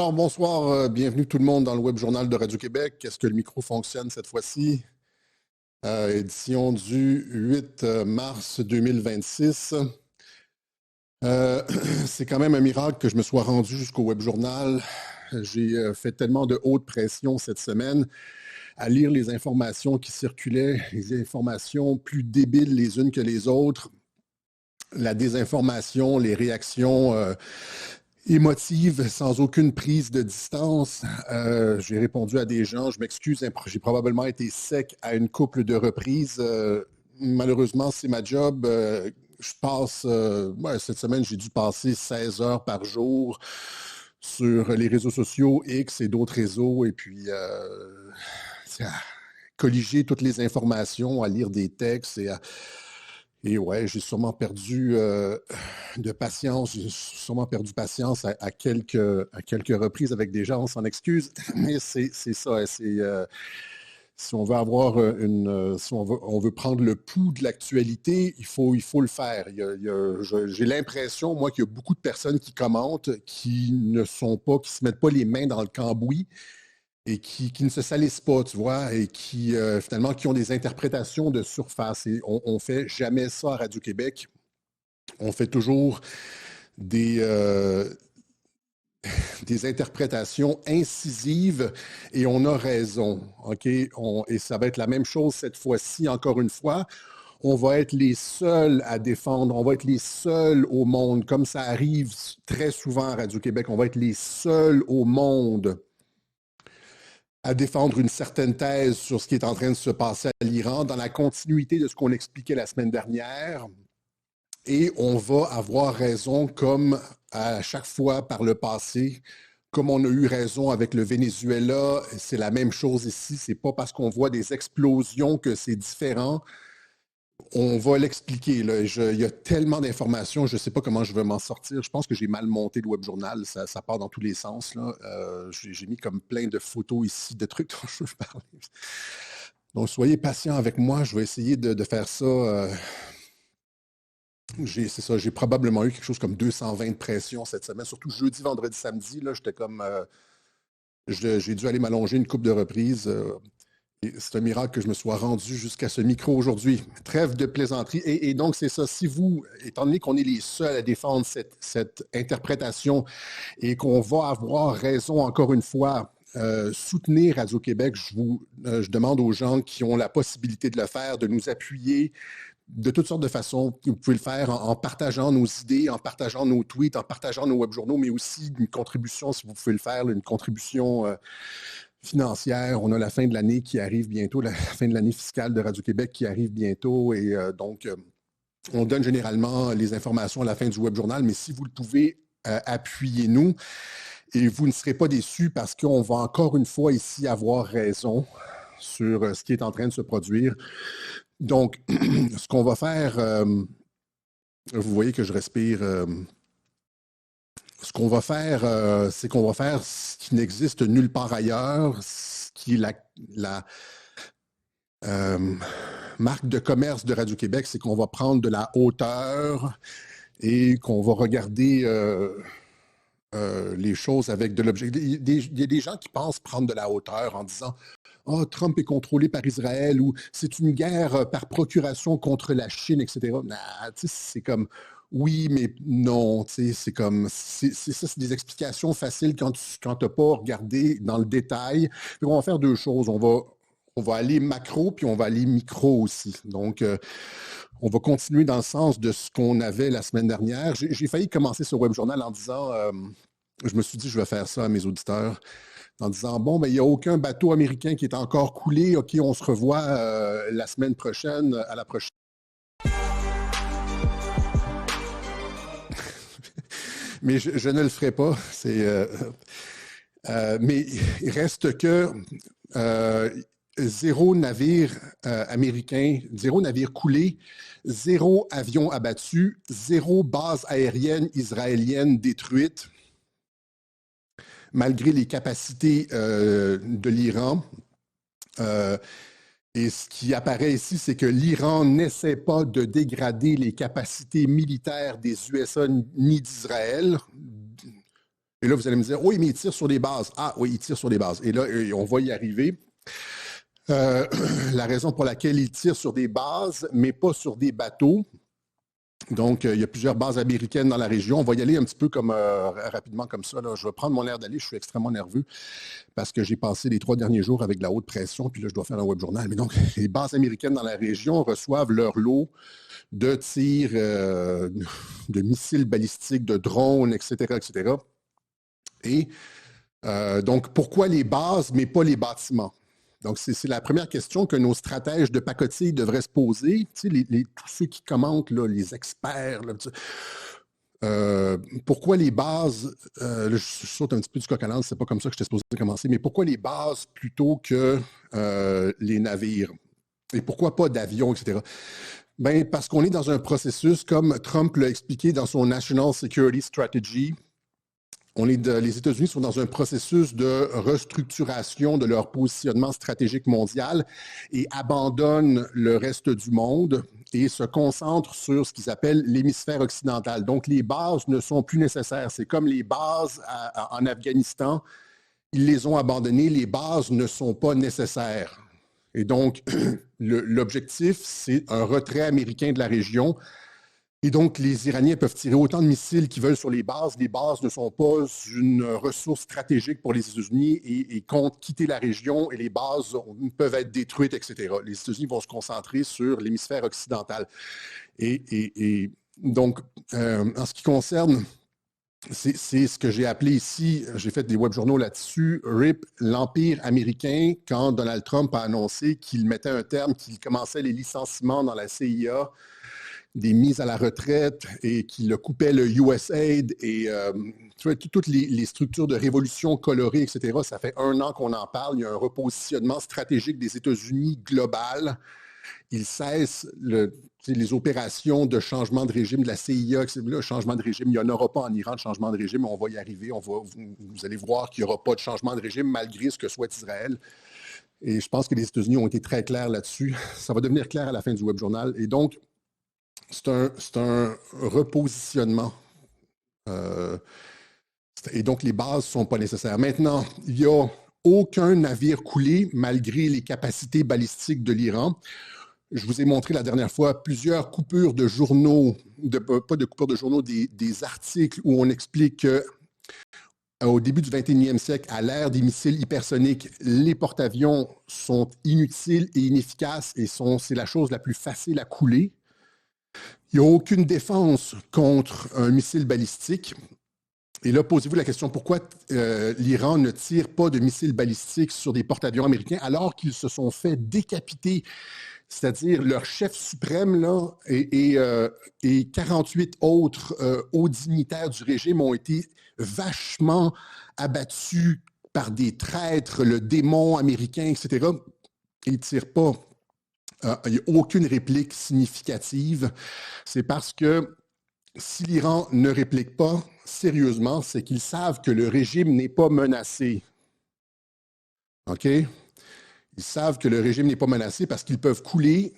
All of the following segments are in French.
Alors, bonsoir, bienvenue tout le monde dans le Web Journal de Radio-Québec. Est-ce que le micro fonctionne cette fois-ci? Édition du 8 mars 2026. C'est quand même un miracle que je me sois rendu jusqu'au Web Journal. J'ai fait tellement de haute pression cette semaine à lire les informations qui circulaient, les informations plus débiles les unes que les autres, la désinformation, les réactions émotive, sans aucune prise de distance. J'ai répondu à des gens, je m'excuse, j'ai probablement été sec à une couple de reprises. Malheureusement, c'est ma job. Je passe, cette semaine, j'ai dû passer 16 heures par jour sur les réseaux sociaux, X et d'autres réseaux, et puis à colliger toutes les informations, à lire des textes et ouais, j'ai sûrement perdu de patience, j'ai sûrement perdu patience à quelques reprises avec des gens, on s'en excuse, mais c'est ça, si on veut avoir si on veut prendre le pouls de l'actualité, il faut le faire. J'ai l'impression, moi, qu'il y a beaucoup de personnes qui commentent, qui se mettent pas les mains dans le cambouis, et qui ne se salissent pas, tu vois, et qui, finalement, qui ont des interprétations de surface. Et on ne fait jamais ça à Radio-Québec. On fait toujours des interprétations incisives et on a raison, OK? Et ça va être la même chose cette fois-ci, encore une fois. On va être les seuls à défendre, on va être les seuls au monde, comme ça arrive très souvent à Radio-Québec, on va être les seuls au monde à défendre une certaine thèse sur ce qui est en train de se passer à l'Iran, dans la continuité de ce qu'on expliquait la semaine dernière. Et on va avoir raison comme à chaque fois par le passé, comme on a eu raison avec le Venezuela, c'est la même chose ici. C'est pas parce qu'on voit des explosions que c'est différent. On va l'expliquer. Il y a tellement d'informations, je ne sais pas comment je vais m'en sortir. Je pense que j'ai mal monté le Web Journal, ça part dans tous les sens. J'ai mis comme plein de photos ici, de trucs dont je veux parler. Donc, soyez patients avec moi, je vais essayer de faire ça. C'est ça, j'ai probablement eu quelque chose comme 220 de pression cette semaine, surtout jeudi, vendredi, samedi. J'étais comme. J'ai dû aller m'allonger une couple de reprises. C'est un miracle que je me sois rendu jusqu'à ce micro aujourd'hui. Trêve de plaisanterie. Et donc, c'est ça. Si vous, étant donné qu'on est les seuls à défendre cette interprétation et qu'on va avoir raison, encore une fois, soutenir Radio-Québec, je demande aux gens qui ont la possibilité de le faire, de nous appuyer de toutes sortes de façons. Vous pouvez le faire en partageant nos idées, en partageant nos tweets, en partageant nos webjournaux, mais aussi une contribution, si vous pouvez le faire, une contribution financière. On a la fin de l'année qui arrive bientôt, la fin de l'année fiscale de Radio-Québec qui arrive bientôt. Et donc, on donne généralement les informations à la fin du Web Journal, mais si vous le pouvez, appuyez-nous et vous ne serez pas déçus parce qu'on va encore une fois ici avoir raison sur ce qui est en train de se produire. Donc, ce qu'on va faire, vous voyez que je respire. Ce qu'on va faire, c'est qu'on va faire ce qui n'existe nulle part ailleurs, ce qui est la marque de commerce de Radio-Québec, c'est qu'on va prendre de la hauteur et qu'on va regarder les choses avec de l'objectif. Il y a des gens qui pensent prendre de la hauteur en disant « Oh, Trump est contrôlé par Israël » ou « C'est une guerre par procuration contre la Chine, etc. » C'est comme oui, mais non, c'est comme, c'est ça, c'est des explications faciles quand tu n'as pas regardé dans le détail. Puis on va faire deux choses. On va aller macro, puis on va aller micro aussi. Donc, on va continuer dans le sens de ce qu'on avait la semaine dernière. J'ai failli commencer ce Web Journal en disant, je me suis dit, je vais faire ça à mes auditeurs, en disant, bon, mais il n'y a aucun bateau américain qui est encore coulé. OK, on se revoit la semaine prochaine, à la prochaine. Mais je ne le ferai pas. Mais il reste que zéro navire américain, zéro navire coulé, zéro avion abattu, zéro base aérienne israélienne détruite, malgré les capacités de l'Iran. Et ce qui apparaît ici, c'est que l'Iran n'essaie pas de dégrader les capacités militaires des USA ni d'Israël. Et là, vous allez me dire, oui, mais ils tirent sur des bases. Ah oui, ils tirent sur des bases. Et là, on va y arriver. La raison pour laquelle ils tirent sur des bases, mais pas sur des bateaux. Donc, il y a plusieurs bases américaines dans la région. On va y aller un petit peu comme rapidement comme ça. Là. Je vais prendre mon air d'aller. Je suis extrêmement nerveux parce que j'ai passé les 3 derniers jours avec de la haute pression. Puis là, je dois faire un web journal. Mais donc, les bases américaines dans la région reçoivent leur lot de tirs, de missiles balistiques, de drones, etc., etc. Et donc, pourquoi les bases, mais pas les bâtiments? Donc, c'est la première question que nos stratèges de pacotille devraient se poser. Tu sais, tous ceux qui commentent, là, les experts, là, pourquoi les bases, là, je saute un petit peu du coq à l'âne, c'est pas comme ça que j'étais supposé commencer, mais pourquoi les bases plutôt que les navires? Et pourquoi pas d'avions, etc.? Ben, parce qu'on est dans un processus, comme Trump l'a expliqué dans son National Security Strategy, les États-Unis sont dans un processus de restructuration de leur positionnement stratégique mondial et abandonnent le reste du monde et se concentrent sur ce qu'ils appellent l'hémisphère occidental. Donc, les bases ne sont plus nécessaires. C'est comme les bases en Afghanistan. Ils les ont abandonnées. Les bases ne sont pas nécessaires. Et donc, l'objectif, c'est un retrait américain de la région. Et donc, les Iraniens peuvent tirer autant de missiles qu'ils veulent sur les bases. Les bases ne sont pas une ressource stratégique pour les États-Unis et comptent quitter la région et les bases peuvent être détruites, etc. Les États-Unis vont se concentrer sur l'hémisphère occidental. Et donc, en ce qui concerne, c'est ce que j'ai appelé ici, j'ai fait des web journaux là-dessus, RIP, l'Empire américain, quand Donald Trump a annoncé qu'il mettait un terme, qu'il commençait les licenciements dans la CIA, des mises à la retraite et qui le coupait le USAID et tu vois, toutes les structures de révolution colorées, etc. Ça fait 1 an qu'on en parle. Il y a un repositionnement stratégique des États-Unis global. Ils cessent les opérations de changement de régime de la CIA. Là, changement de régime, il n'y en aura pas en Iran de changement de régime. On va y arriver. Vous allez voir qu'il n'y aura pas de changement de régime malgré ce que soit Israël. Et je pense que les États-Unis ont été très clairs là-dessus. Ça va devenir clair à la fin du web journal. Et donc, c'est un repositionnement. Et donc, les bases ne sont pas nécessaires. Maintenant, il n'y a aucun navire coulé malgré les capacités balistiques de l'Iran. Je vous ai montré la dernière fois plusieurs coupures de journaux, pas de coupures de journaux, des articles où on explique qu'au début du 21e siècle, à l'ère des missiles hypersoniques, les porte-avions sont inutiles et inefficaces et c'est la chose la plus facile à couler. Il n'y a aucune défense contre un missile balistique. Et là, posez-vous la question, pourquoi l'Iran ne tire pas de missiles balistiques sur des porte-avions américains alors qu'ils se sont fait décapiter? C'est-à-dire leur chef suprême là, et 48 autres hauts dignitaires du régime ont été vachement abattus par des traîtres, le démon américain, etc. Ils ne tirent pas. Il n'y a aucune réplique significative. C'est parce que si l'Iran ne réplique pas sérieusement, c'est qu'ils savent que le régime n'est pas menacé. OK? Ils savent que le régime n'est pas menacé parce qu'ils peuvent couler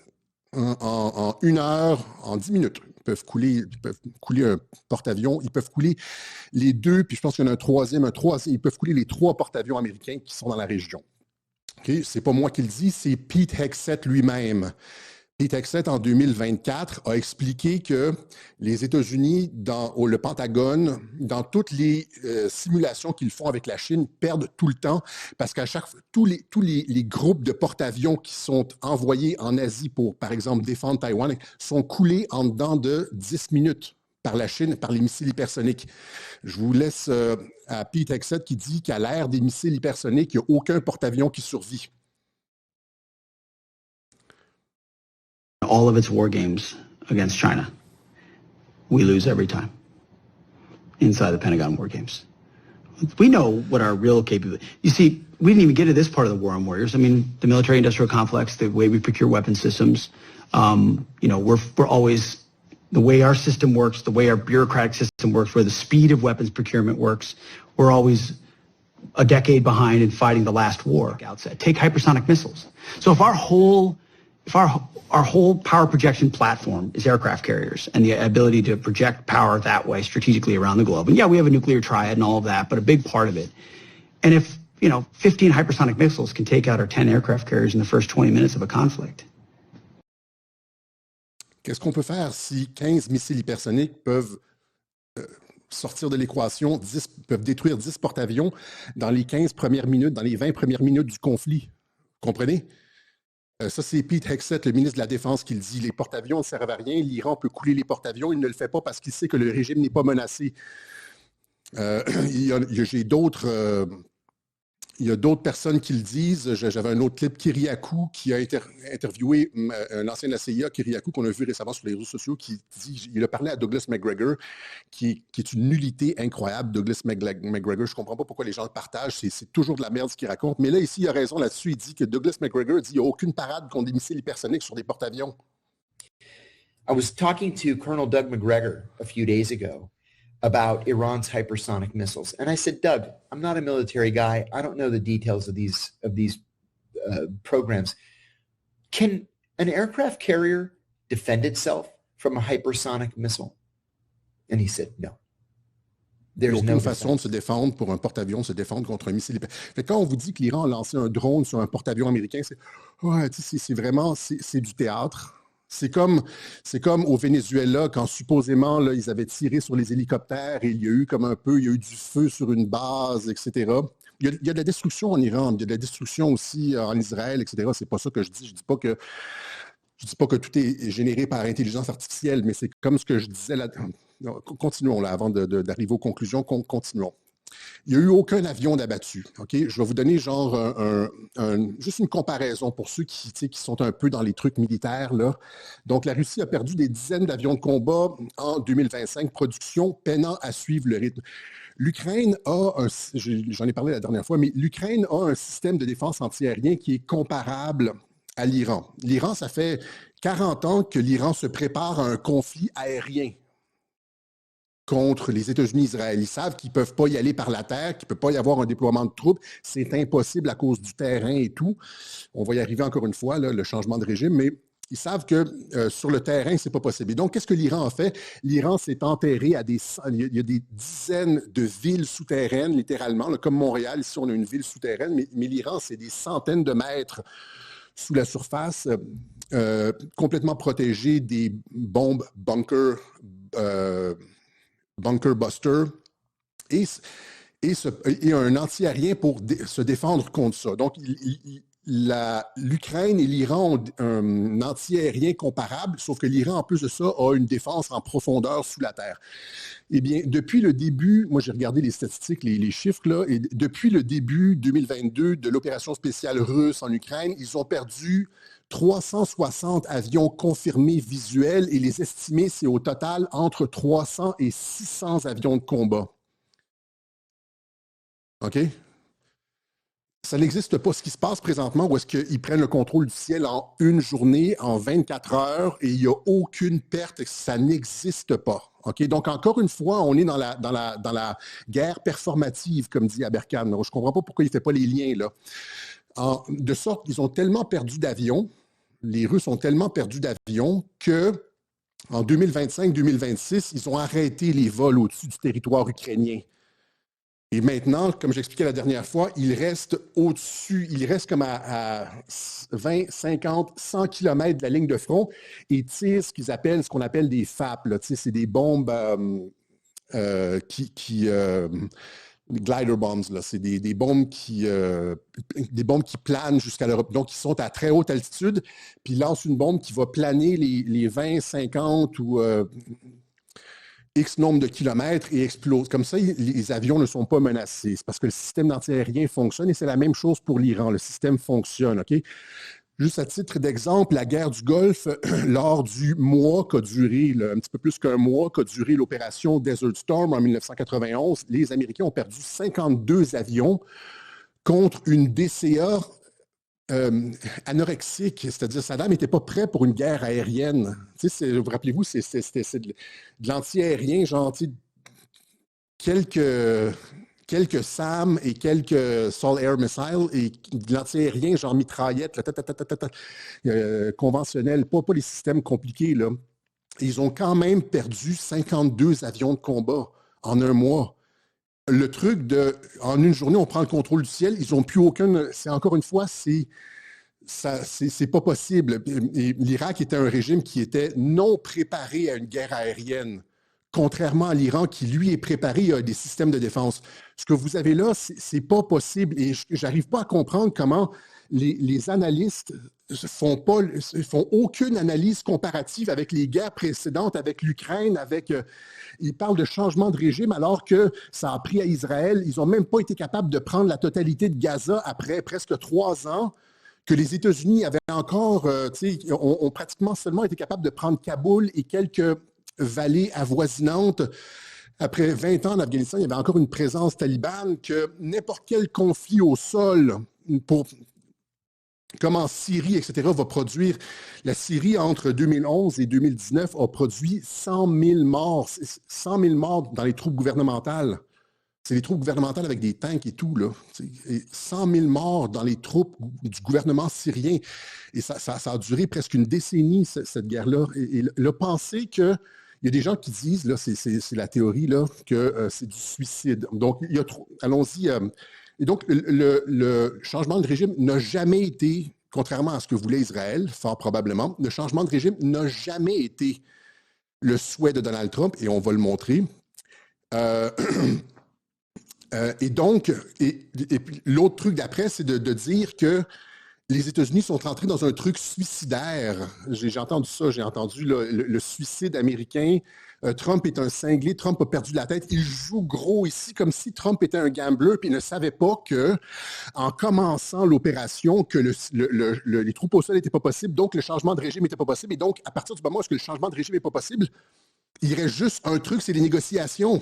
en 1 heure, en 10 minutes. Ils peuvent couler un porte-avions, ils peuvent couler les 2, puis je pense qu'il y en a un troisième, ils peuvent couler les 3 porte-avions américains qui sont dans la région. Okay? Ce n'est pas moi qui le dis, c'est Pete Hegseth lui-même. Pete Hegseth, en 2024, a expliqué que les États-Unis, le Pentagone, dans toutes les simulations qu'ils font avec la Chine, perdent tout le temps parce qu'à chaque fois, tous les groupes de porte-avions qui sont envoyés en Asie pour, par exemple, défendre Taïwan, sont coulés en dedans de 10 minutes par la Chine, par les missiles hypersoniques. Je vous laisse à Pete Hegseth qui dit qu'à l'ère des missiles hypersoniques, il n'y a aucun porte-avions qui survit. All of its war games against China, we lose every time inside the Pentagon war games. We know what our real capability. You see, we didn't even get to this part of the war on warriors. I mean, the military-industrial complex, the way we procure weapon systems. We're always the way our system works, the way our bureaucratic system works, where the speed of weapons procurement works. We're always a decade behind in fighting the last war. Outset. Take hypersonic missiles. So if our whole if our whole power projection platform is aircraft carriers and the ability to project power that way strategically around the globe, and yeah, we have a nuclear triad and all of that, but a big part of it. And if, 15 hypersonic missiles can take out our 10 aircraft carriers in the first 20 minutes of a conflict. Qu'est-ce qu'on peut faire si 15 missiles hypersoniques peuvent sortir de l'équation, peuvent détruire 10 porte-avions dans les 15 premières minutes, dans les 20 premières minutes du conflit? Comprenez? Ça, c'est Pete Hegseth, le ministre de la Défense, qui le dit. Les porte-avions ne servent à rien. L'Iran peut couler les porte-avions. Il ne le fait pas parce qu'il sait que le régime n'est pas menacé. Il y a d'autres personnes qui le disent. J'avais un autre clip, Kyriakou, qui a interviewé un ancien de la CIA, Kyriakou, qu'on a vu récemment sur les réseaux sociaux, qui dit, il a parlé à Douglas McGregor, qui est une nullité incroyable, Douglas McGregor. Je ne comprends pas pourquoi les gens le partagent. C'est toujours de la merde ce qu'il raconte. Mais là, ici, il a raison là-dessus. Il dit que Douglas McGregor dit qu'il n'y a aucune parade contre des missiles hypersoniques sur des porte-avions. I was talking to Colonel Doug McGregor a few days ago about Iran's hypersonic missiles. And I said, Doug, I'm not a military guy. I don't know the details of these programs. Can an aircraft carrier defend itself from a hypersonic missile? And he said, no. Il n'y a aucune façon de se défendre pour un porte-avions, se défendre contre un missile. Quand on vous dit que l'Iran a lancé un drone sur un porte-avions américain, c'est vraiment du théâtre. C'est comme au Venezuela, quand supposément là, ils avaient tiré sur les hélicoptères et il y a eu du feu sur une base, etc. Il y a de la destruction en Iran, il y a de la destruction aussi en Israël, etc. C'est pas ça que je dis. Je dis pas que tout est généré par intelligence artificielle, mais c'est comme ce que je disais là. Continuons là, avant d'arriver aux conclusions, continuons. Il n'y a eu aucun avion d'abattu. Okay? Je vais vous donner juste une comparaison pour ceux qui sont un peu dans les trucs militaires. Là. Donc, la Russie a perdu des dizaines d'avions de combat en 2025, production peinant à suivre le rythme. L'Ukraine j'en ai parlé la dernière fois, mais l'Ukraine a un système de défense antiaérien qui est comparable à l'Iran. L'Iran, ça fait 40 ans que l'Iran se prépare à un conflit aérien contre les États-Unis et Israël. Ils savent qu'ils ne peuvent pas y aller par la terre, qu'il ne peut pas y avoir un déploiement de troupes. C'est impossible à cause du terrain et tout. On va y arriver encore une fois, là, le changement de régime, mais ils savent que sur le terrain, ce n'est pas possible. Et donc, qu'est-ce que l'Iran a fait? L'Iran s'est enterré il y a des dizaines de villes souterraines, littéralement. Là, comme Montréal, ici, on a une ville souterraine, mais l'Iran, c'est des centaines de mètres sous la surface, complètement protégé des bombes bunker buster et un anti-aérien pour se défendre contre ça. Donc, l'Ukraine et l'Iran ont un anti-aérien comparable, sauf que l'Iran, en plus de ça, a une défense en profondeur sous la terre. Eh bien, depuis le début, moi j'ai regardé les statistiques, les chiffres, là, et depuis le début 2022 de l'opération spéciale russe en Ukraine, ils ont perdu 360 avions confirmés visuels et les estimés, c'est au total entre 300 et 600 avions de combat. OK? Ça n'existe pas. Ce qui se passe présentement, où est-ce qu'ils prennent le contrôle du ciel en une journée, en 24 heures, et il n'y a aucune perte, ça n'existe pas. Okay? Donc, encore une fois, on est dans la guerre performative, comme dit Aberkan. Je ne comprends pas pourquoi il ne fait pas les liens, là. De sorte qu'ils ont tellement perdu d'avions, les Russes ont tellement perdu d'avions qu'en 2025-2026, ils ont arrêté les vols au-dessus du territoire ukrainien. Et maintenant, comme j'expliquais la dernière fois, il reste au-dessus, il reste comme à 20, 50, 100 km de la ligne de front et tire ce qu'on appelle des FAP. Là, c'est des bombes glider bombs, là, c'est des bombes qui planent jusqu'à l'Europe. Donc, ils sont à très haute altitude, puis ils lancent une bombe qui va planer les 20, 50 ou X nombre de kilomètres et explose. Comme ça, les avions ne sont pas menacés. C'est parce que le système antiaérien fonctionne et c'est la même chose pour l'Iran. Le système fonctionne, OK? Juste à titre d'exemple, la guerre du Golfe, lors du mois qu'a duré, un petit peu plus qu'un mois, qu'a duré l'opération Desert Storm en 1991, les Américains ont perdu 52 avions contre une DCA anorexique, c'est-à-dire Saddam n'était pas prêt pour une guerre aérienne. Vous rappelez-vous, c'est de l'anti-aérien, genre quelques quelques SAM et quelques Sol Air Missiles et de l'anti-aérien, genre mitraillette, conventionnel, pas les systèmes compliqués, là. Ils ont quand même perdu 52 avions de combat en un mois. Le truc en une journée, on prend le contrôle du ciel, ils n'ont plus aucun... C'est encore une fois, c'est pas possible. Et l'Irak était un régime qui était non préparé à une guerre aérienne, contrairement à l'Iran qui, lui, est préparé à des systèmes de défense. Ce que vous avez là, c'est pas possible. Et j'arrive pas à comprendre comment les analystes font aucune analyse comparative avec les guerres précédentes, avec l'Ukraine, ils parlent de changement de régime alors que ça a pris à Israël. Ils n'ont même pas été capables de prendre la totalité de Gaza après presque 3 ans, que les États-Unis avaient encore, ont pratiquement seulement été capables de prendre Kaboul et quelques vallées avoisinantes. Après 20 ans en Afghanistan, il y avait encore une présence talibane, que n'importe quel conflit au sol, comme en Syrie, etc., va produire. La Syrie, entre 2011 et 2019, a produit 100 000 morts. 100 000 morts dans les troupes gouvernementales. C'est les troupes gouvernementales avec des tanks et tout, là. Et 100 000 morts dans les troupes du gouvernement syrien. Et ça a duré presque une décennie, cette guerre-là. Et le penser que... Il y a des gens qui disent, là, c'est la théorie, là, que c'est du suicide. Donc, allons-y. Et donc, le changement de régime n'a jamais été, contrairement à ce que voulait Israël, fort probablement, le changement de régime n'a jamais été le souhait de Donald Trump, et on va le montrer. Et donc, puis l'autre truc d'après, c'est de dire que les États-Unis sont entrés dans un truc suicidaire. J'ai entendu ça, j'ai entendu le suicide américain. Trump est un cinglé, Trump a perdu la tête. Il joue gros ici, comme si Trump était un gambler, puis il ne savait pas qu'en commençant l'opération, que les troupes au sol n'étaient pas possibles, donc le changement de régime n'était pas possible. Et donc, à partir du moment où le changement de régime n'est pas possible, il reste juste un truc, c'est les négociations.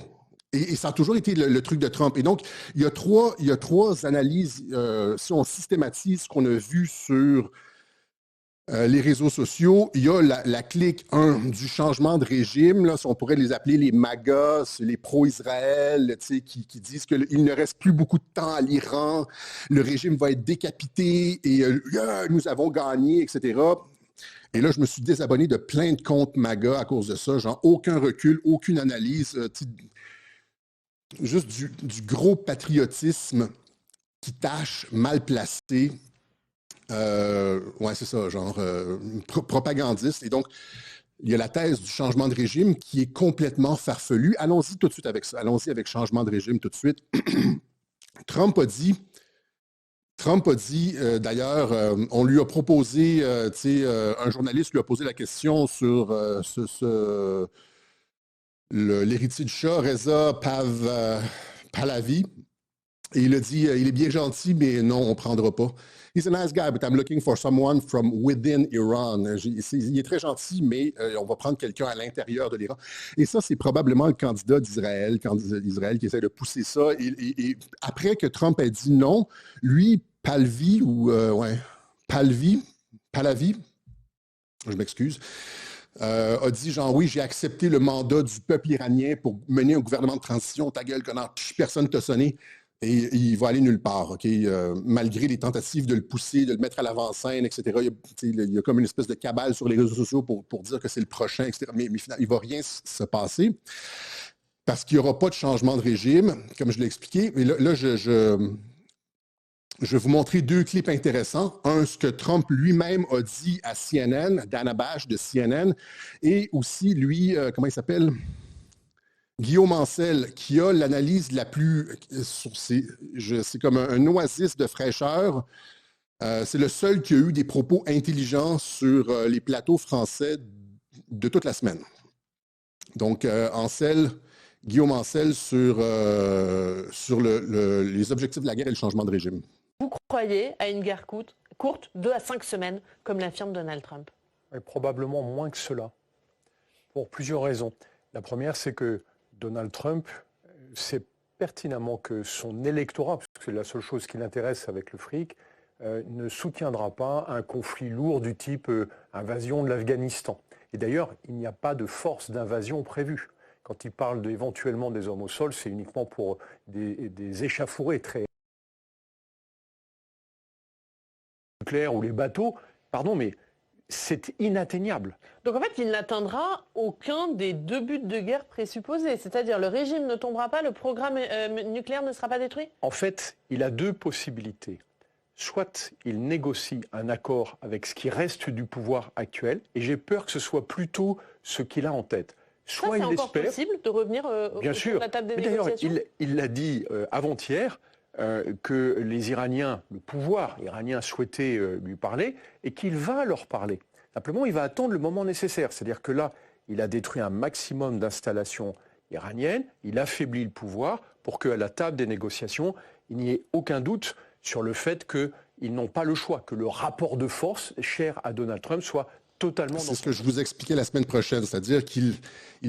Et ça a toujours été le truc de Trump. Et donc, il y a trois analyses, si on systématise ce qu'on a vu sur les réseaux sociaux. Il y a la clique 1 du changement de régime, là, on pourrait les appeler les MAGA, les pro-Israël, qui disent qu'il ne reste plus beaucoup de temps à l'Iran, le régime va être décapité et nous avons gagné, etc. Et là, je me suis désabonné de plein de comptes MAGA à cause de ça. Genre, aucun recul, aucune analyse. Juste du gros patriotisme qui tâche, mal placé. Ouais, c'est ça, genre propagandiste. Et donc, il y a la thèse du changement de régime qui est complètement farfelue. Allons-y tout de suite avec ça. Allons-y avec changement de régime tout de suite. Trump a dit, d'ailleurs, on lui a proposé, un journaliste lui a posé la question sur l'héritier du chat, Reza Pahlavi. Et il a dit, il est bien gentil, mais non, on ne prendra pas. He's a nice guy, but I'm looking for someone from within Iran. Il est très gentil, mais on va prendre quelqu'un à l'intérieur de l'Iran. Et ça, c'est probablement le candidat d'Israël, qui essaie de pousser ça. Et après que Trump ait dit non, lui, Pahlavi, je m'excuse, a dit genre oui, j'ai accepté le mandat du peuple iranien pour mener un gouvernement de transition, ta gueule, connard, personne ne t'a sonné. Et il va aller nulle part, OK? Malgré les tentatives de le pousser, de le mettre à l'avant-scène, etc. Il y a comme une espèce de cabale sur les réseaux sociaux pour dire que c'est le prochain, etc. Mais finalement, il ne va rien se passer parce qu'il n'y aura pas de changement de régime, comme je l'ai expliqué. Mais là je vais vous montrer 2 clips intéressants. Un, ce que Trump lui-même a dit à CNN, Dana Bash de CNN, et aussi lui, comment il s'appelle? Guillaume Ancel, qui a l'analyse la plus... C'est comme un oasis de fraîcheur. C'est le seul qui a eu des propos intelligents sur les plateaux français de toute la semaine. Donc, Guillaume Ancel sur les objectifs de la guerre et le changement de régime. Vous croyez à une guerre courte, 2 à 5 semaines, comme l'affirme Donald Trump? Oui, probablement moins que cela, pour plusieurs raisons. La première, c'est que Donald Trump sait pertinemment que son électorat, parce que c'est la seule chose qui l'intéresse avec le fric, ne soutiendra pas un conflit lourd du type invasion de l'Afghanistan. Et d'ailleurs, il n'y a pas de force d'invasion prévue. Quand il parle éventuellement des hommes au sol, c'est uniquement pour des échauffourées très nucléaires ou les bateaux. Pardon, mais c'est inatteignable. Donc en fait, il n'atteindra aucun des 2 buts de guerre présupposés. C'est-à-dire le régime ne tombera pas, le programme nucléaire ne sera pas détruit? En fait, il a 2 possibilités. Soit il négocie un accord avec ce qui reste du pouvoir actuel, et j'ai peur que ce soit plutôt ce qu'il a en tête. Ça, Soit c'est il encore espère, possible de revenir bien autour sûr. de la table des Mais d'ailleurs, négociations? il l'a dit avant-hier, que les Iraniens, le pouvoir iranien souhaitait lui parler, et qu'il va leur parler. Simplement, il va attendre le moment nécessaire. C'est-à-dire que là, il a détruit un maximum d'installations iraniennes, il affaiblit le pouvoir pour qu'à la table des négociations, il n'y ait aucun doute sur le fait qu'ils n'ont pas le choix, que le rapport de force cher à Donald Trump soit totalement... C'est ce que je vous expliquais la semaine prochaine, c'est-à-dire qu'il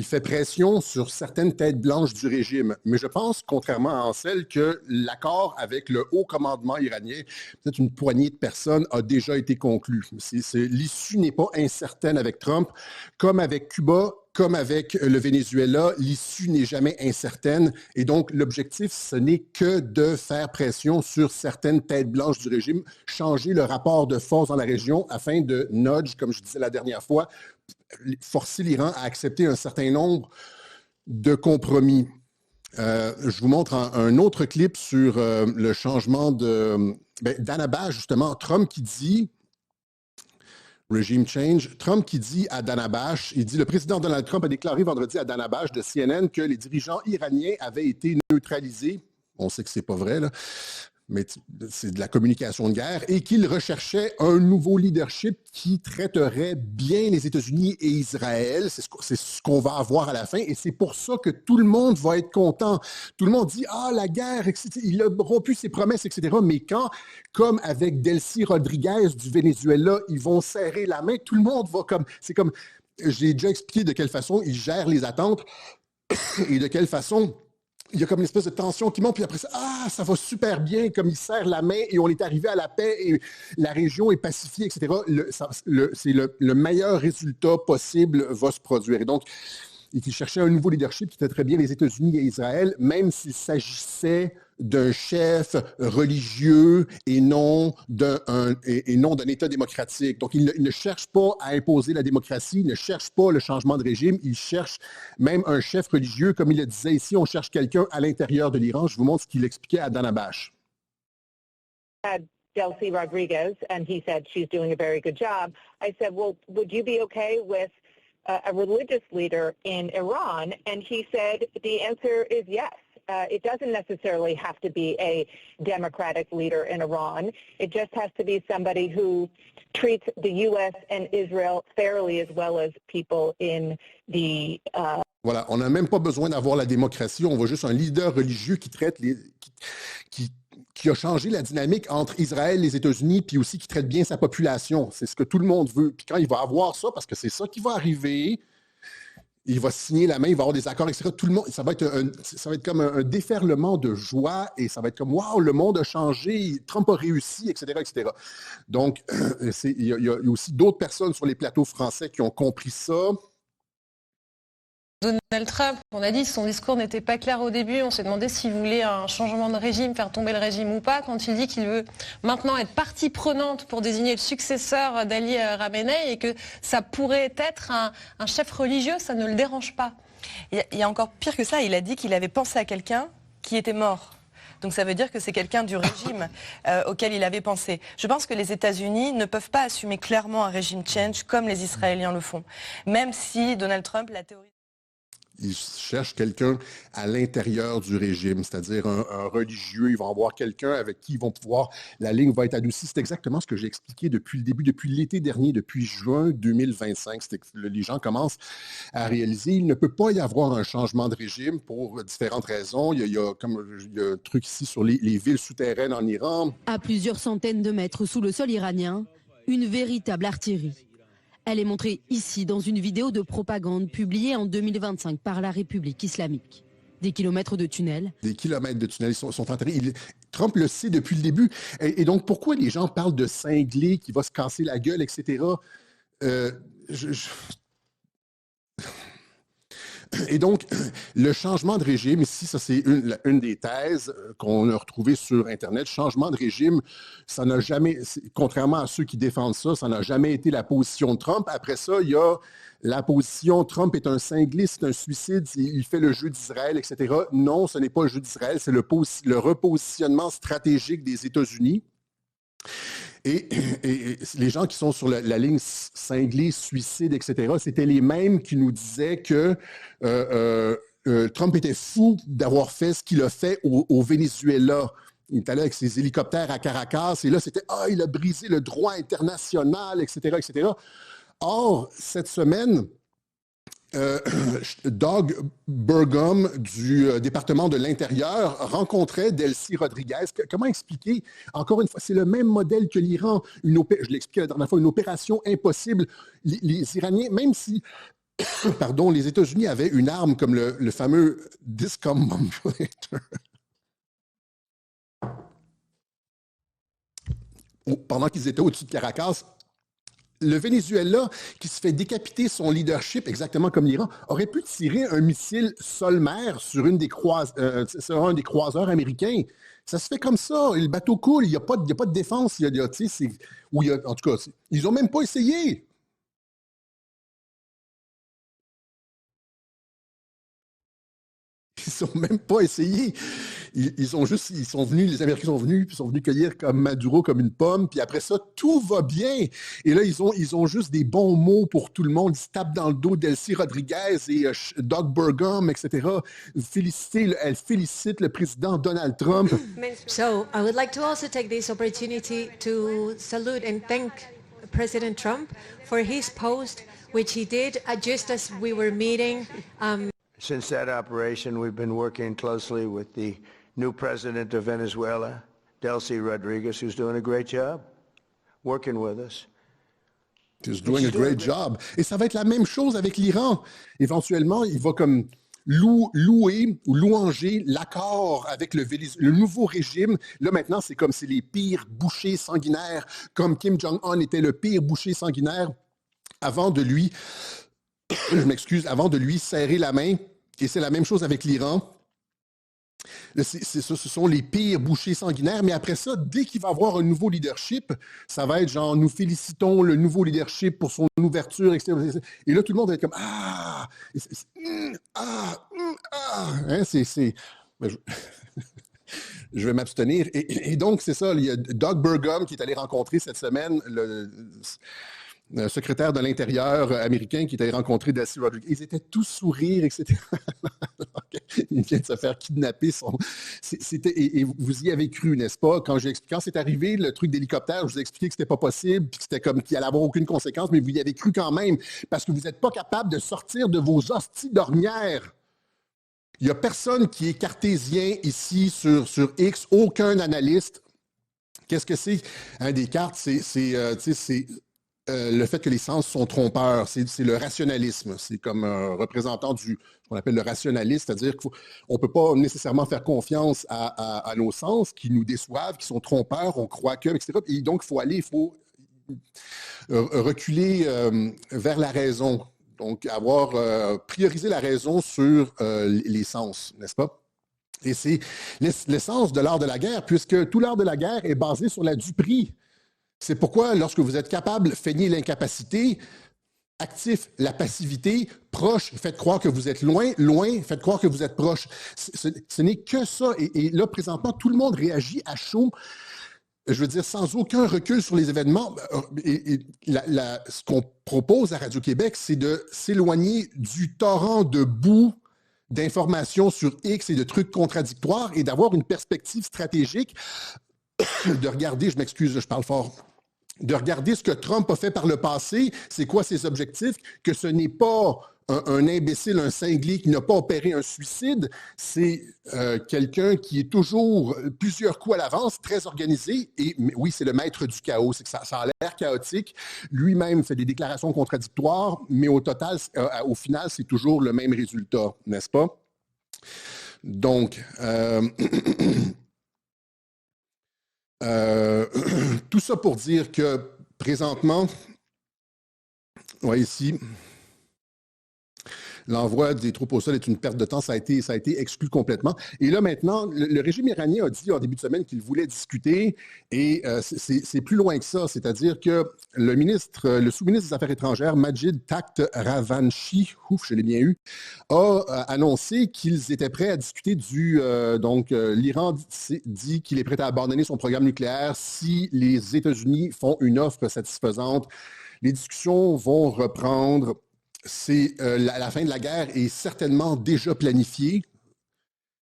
fait pression sur certaines têtes blanches du régime. Mais je pense, contrairement à Ansel, que l'accord avec le haut commandement iranien, peut-être une poignée de personnes, a déjà été conclu. L'issue n'est pas incertaine avec Trump, comme avec Cuba, comme avec le Venezuela, l'issue n'est jamais incertaine. Et donc, l'objectif, ce n'est que de faire pression sur certaines têtes blanches du régime, changer le rapport de force dans la région afin de nudge, comme je disais la dernière fois, forcer l'Iran à accepter un certain nombre de compromis. Je vous montre un autre clip sur le changement d'Anna Bash, justement, Trump qui dit... Regime change. Trump qui dit à Dana Bash, il dit le président Donald Trump a déclaré vendredi à Dana Bash de CNN que les dirigeants iraniens avaient été neutralisés. On sait que c'est pas vrai, là, mais c'est de la communication de guerre, et qu'il recherchait un nouveau leadership qui traiterait bien les États-Unis et Israël. C'est ce qu'on va avoir à la fin, et c'est pour ça que tout le monde va être content. Tout le monde dit « Ah, la guerre, etc. » Il a rompu ses promesses, etc. Mais quand, comme avec Delcy Rodriguez du Venezuela, ils vont serrer la main, tout le monde va comme... C'est comme... J'ai déjà expliqué de quelle façon ils gèrent les attentes et de quelle façon... Il y a comme une espèce de tension qui monte, puis après ça, ça va super bien, comme il serre la main et on est arrivé à la paix et la région est pacifiée, etc. Le meilleur résultat possible va se produire. Et donc, il cherchait un nouveau leadership qui traiterait bien les États-Unis et Israël, même s'il s'agissait d'un chef religieux et non d'un État démocratique. Donc, il ne cherche pas à imposer la démocratie, il ne cherche pas le changement de régime, il cherche même un chef religieux. Comme il le disait ici, on cherche quelqu'un à l'intérieur de l'Iran. Je vous montre ce qu'il expliquait à Dana Bash. Delcy Rodriguez, and he said she's doing a very good job. I said, well, would you be okay with a religious leader in Iran? And he said the answer is yes. It doesn't necessarily have to be a democratic leader in Iran. It just has to be somebody who treats the U.S. and Israel fairly, as well as people in the... Voilà, on n'a même pas besoin d'avoir la démocratie, on voit juste un leader religieux qui traite qui a changé la dynamique entre Israël et les États-Unis, puis aussi qui traite bien sa population. C'est ce que tout le monde veut. Puis quand il va avoir ça, parce que c'est ça qui va arriver, il va signer la main, il va avoir des accords, etc. Tout le monde, ça va être comme un déferlement de joie et ça va être comme « Wow, le monde a changé, Trump a réussi, etc. etc. » Donc, il y a aussi d'autres personnes sur les plateaux français qui ont compris ça. Donald Trump, on a dit son discours n'était pas clair au début, on s'est demandé s'il voulait un changement de régime, faire tomber le régime ou pas. Quand il dit qu'il veut maintenant être partie prenante pour désigner le successeur d'Ali Khamenei et que ça pourrait être un chef religieux, ça ne le dérange pas. Il y a encore pire que ça, il a dit qu'il avait pensé à quelqu'un qui était mort. Donc ça veut dire que c'est quelqu'un du régime auquel il avait pensé. Je pense que les États-Unis ne peuvent pas assumer clairement un régime change comme les Israéliens le font. Même si Donald Trump, la théorie... Ils cherchent quelqu'un à l'intérieur du régime, c'est-à-dire un religieux. Ils vont avoir quelqu'un avec qui ils vont pouvoir... La ligne va être adoucie. C'est exactement ce que j'ai expliqué depuis le début, depuis l'été dernier, depuis juin 2025. Les gens commencent à réaliser qu'il ne peut pas y avoir un changement de régime pour différentes raisons. Il y a un truc ici sur les villes souterraines en Iran. À plusieurs centaines de mètres sous le sol iranien, une véritable artillerie. Elle est montrée ici dans une vidéo de propagande publiée en 2025 par la République islamique. Des kilomètres de tunnels. Des kilomètres de tunnels sont enterrés. Trump le sait depuis le début. Et donc, pourquoi les gens parlent de cinglé qui va se casser la gueule, etc. Et donc, le changement de régime, ici, ça c'est une des thèses qu'on a retrouvées sur Internet. Changement de régime, ça n'a jamais, contrairement à ceux qui défendent ça, ça n'a jamais été la position de Trump. Après ça, il y a la position Trump est un cinglé, c'est un suicide, il fait le jeu d'Israël, etc. Non, ce n'est pas le jeu d'Israël, c'est le repositionnement stratégique des États-Unis. Et les gens qui sont sur la ligne cinglée, suicide, etc., c'était les mêmes qui nous disaient que Trump était fou d'avoir fait ce qu'il a fait au Venezuela. Il est allé avec ses hélicoptères à Caracas, et là, c'était « Ah, il a brisé le droit international, etc., etc. » Or, cette semaine, Doug Burgum du département de l'Intérieur rencontrait Delcy Rodriguez. Comment expliquer? Encore une fois, c'est le même modèle que l'Iran. Je l'expliquais la dernière fois, une opération impossible. Les Iraniens, même si pardon, les États-Unis avaient une arme comme le fameux discombobulator. Pendant qu'ils étaient au-dessus de Caracas, le Venezuela, qui se fait décapiter son leadership, exactement comme l'Iran, aurait pu tirer un missile sol-mer sur un des croiseurs américains. Ça se fait comme ça. Le bateau coule. Il n'y a pas de défense. En tout cas, ils n'ont même pas essayé. Ils n'ont même pas essayé. Les Américains sont venus cueillir comme Maduro, comme une pomme, puis après ça, tout va bien. Et là, ils ont juste des bons mots pour tout le monde. Ils se tapent dans le dos d'Delcy Rodriguez et Doug Burgum, etc. Elle félicite le président Donald Trump. So, I would like to also take this opportunity to salute and thank President Trump for his post, which he did just as we were meeting. Since that operation, we've been working closely with the new president of Venezuela, Delcy Rodriguez, who's doing a great job working with us. She's doing a great job. Et ça va être la même chose avec l'Iran. Éventuellement, il va comme louer ou louanger l'accord avec le nouveau régime. Là, maintenant, c'est comme c'est les pires bouchers sanguinaires, comme Kim Jong-un était le pire boucher sanguinaire avant de lui serrer la main. Et c'est la même chose avec l'Iran. Ce sont les pires bouchers sanguinaires. Mais après ça, dès qu'il va y avoir un nouveau leadership, ça va être genre, nous félicitons le nouveau leadership pour son ouverture, etc. Et là, tout le monde va être comme, Hein, je vais m'abstenir. Et donc, c'est ça. Il y a Doug Burgum qui est allé rencontrer cette semaine le secrétaire de l'Intérieur américain qui est allé rencontrer Delcy Rodriguez. Ils étaient tous sourires, etc. Il vient de se faire kidnapper. Et vous y avez cru, n'est-ce pas? Quand c'est arrivé, le truc d'hélicoptère, je vous ai expliqué que c'était pas possible, puis que c'était comme qu'il allait avoir aucune conséquence, mais vous y avez cru quand même, parce que vous n'êtes pas capable de sortir de vos hosties d'ornières. Il n'y a personne qui est cartésien ici sur X, aucun analyste. Qu'est-ce que c'est? Des cartes, c'est le fait que les sens sont trompeurs, c'est le rationalisme. C'est comme un représentant ce qu'on appelle le rationaliste, c'est-à-dire qu'on ne peut pas nécessairement faire confiance à nos sens qui nous déçoivent, qui sont trompeurs, on croit que, etc. Et donc, il faut reculer vers la raison. Donc, prioriser la raison sur les sens, n'est-ce pas? Et c'est l'essence de l'art de la guerre, puisque tout l'art de la guerre est basé sur la duperie. C'est pourquoi, lorsque vous êtes capable, feignez l'incapacité, actif, la passivité, proche, faites croire que vous êtes loin, faites croire que vous êtes proche. Ce n'est que ça. Et là, présentement, tout le monde réagit à chaud, je veux dire, sans aucun recul sur les événements. Ce qu'on propose à Radio-Québec, c'est de s'éloigner du torrent de boue d'informations sur X et de trucs contradictoires et d'avoir une perspective stratégique, de regarder, je m'excuse, je parle fort, de regarder ce que Trump a fait par le passé, c'est quoi ses objectifs, que ce n'est pas un imbécile, un cinglé qui n'a pas opéré un suicide, c'est quelqu'un qui est toujours plusieurs coups à l'avance, très organisé, et oui, c'est le maître du chaos, c'est que ça a l'air chaotique, lui-même fait des déclarations contradictoires, mais au final, c'est toujours le même résultat, n'est-ce pas? Donc, tout ça pour dire que présentement, ici, l'envoi des troupes au sol est une perte de temps. Ça a été exclu complètement. Et là, maintenant, le régime iranien a dit en début de semaine qu'il voulait discuter et c'est plus loin que ça. C'est-à-dire que le sous-ministre des Affaires étrangères, Majid Takht Ravanchi, je l'ai bien eu, a annoncé qu'ils étaient prêts à discuter l'Iran dit qu'il est prêt à abandonner son programme nucléaire si les États-Unis font une offre satisfaisante. Les discussions vont reprendre. La fin de la guerre est certainement déjà planifiée.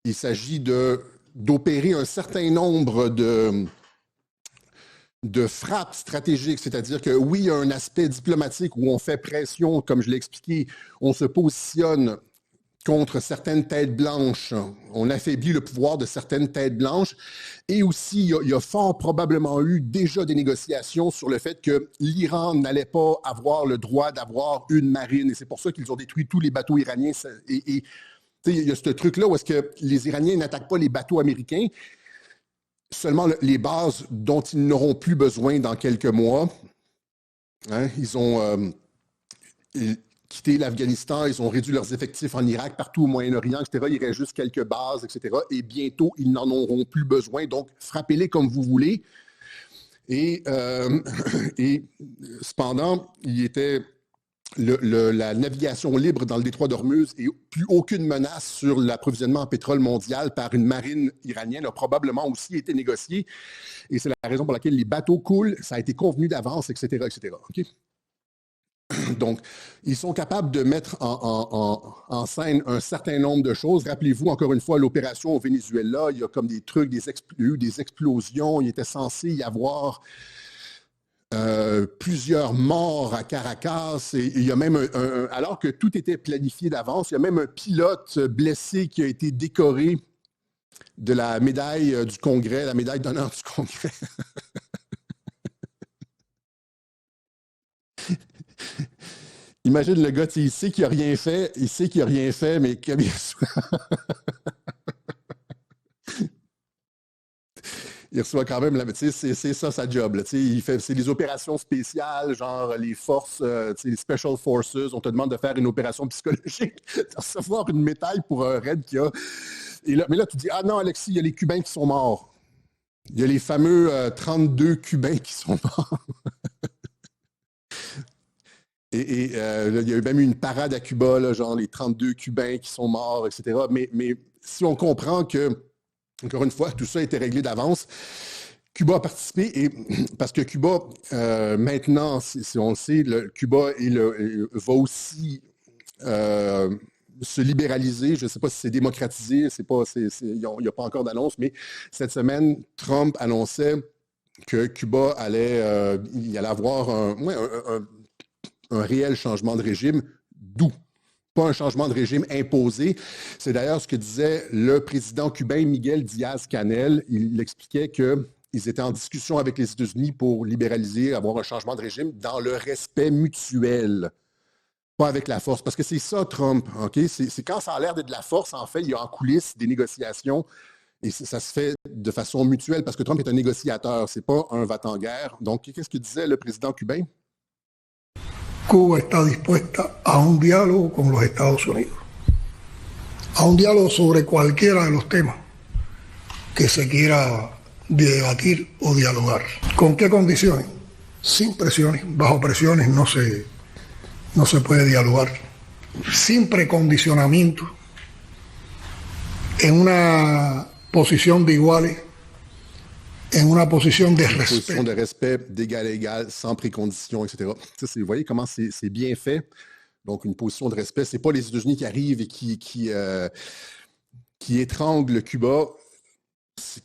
Il s'agit d'opérer un certain nombre de frappes stratégiques, c'est-à-dire que oui, il y a un aspect diplomatique où on fait pression, comme je l'ai expliqué, on se positionne contre certaines têtes blanches, on affaiblit le pouvoir de certaines têtes blanches, et aussi il y a fort probablement eu déjà des négociations sur le fait que l'Iran n'allait pas avoir le droit d'avoir une marine, et c'est pour ça qu'ils ont détruit tous les bateaux iraniens. Et il y a ce truc-là où est-ce que les Iraniens n'attaquent pas les bateaux américains, seulement les bases dont ils n'auront plus besoin dans quelques mois. Hein, ils ont quitté l'Afghanistan, ils ont réduit leurs effectifs en Irak, partout au Moyen-Orient, etc. Il reste juste quelques bases, etc. Et bientôt, ils n'en auront plus besoin. Donc, frappez-les comme vous voulez. Et cependant, il était la navigation libre dans le détroit d'Ormuz et plus aucune menace sur l'approvisionnement en pétrole mondial par une marine iranienne a probablement aussi été négociée. Et c'est la raison pour laquelle les bateaux coulent, ça a été convenu d'avance, etc., etc. Okay? Donc, ils sont capables de mettre en scène un certain nombre de choses. Rappelez-vous, encore une fois, l'opération au Venezuela, il y a comme des trucs, des explosions. Il était censé y avoir plusieurs morts à Caracas. Et il y a même alors que tout était planifié d'avance, il y a même un pilote blessé qui a été décoré de la médaille du Congrès, la médaille d'honneur du Congrès. Imagine le gars, il sait qu'il n'a rien fait, mais que bien sûr. Il reçoit quand même, c'est ça sa job. C'est des opérations spéciales, genre les forces, les Special Forces, on te demande de faire une opération psychologique, de recevoir une médaille pour un raid qu'il y a. Mais là, tu dis, ah non, Alexis, il y a les Cubains qui sont morts. Il y a les fameux 32 Cubains qui sont morts. Et il y a même eu une parade à Cuba, là, genre les 32 Cubains qui sont morts, etc. Mais si on comprend que, encore une fois, tout ça a été réglé d'avance, Cuba a participé, parce que Cuba, maintenant, si on le sait, Cuba va aussi se libéraliser. Je ne sais pas si c'est démocratisé, il n'y a pas encore d'annonce, mais cette semaine, Trump annonçait que Cuba allait avoir un réel changement de régime, d'où pas un changement de régime imposé. C'est d'ailleurs ce que disait le président cubain Miguel Díaz-Canel. Il expliquait qu'ils étaient en discussion avec les États-Unis pour libéraliser, avoir un changement de régime dans le respect mutuel, pas avec la force. Parce que c'est ça, Trump. Okay? C'est quand ça a l'air d'être de la force, en fait, il y a en coulisses des négociations et ça se fait de façon mutuelle parce que Trump est un négociateur, c'est pas un va-t-en-guerre. Donc, qu'est-ce que disait le président cubain? Cuba está dispuesta a un diálogo con los Estados Unidos, a un diálogo sobre cualquiera de los temas que se quiera debatir o dialogar. ¿Con qué condiciones? Sin presiones, bajo presiones no se puede dialogar, sin precondicionamiento, en una posición de iguales, en una position de respect. Position de respect, d'égal à égal, sans précondition, etc. Vous voyez comment c'est bien fait. Donc, une position de respect. Ce n'est pas les États-Unis qui arrivent et qui étranglent Cuba.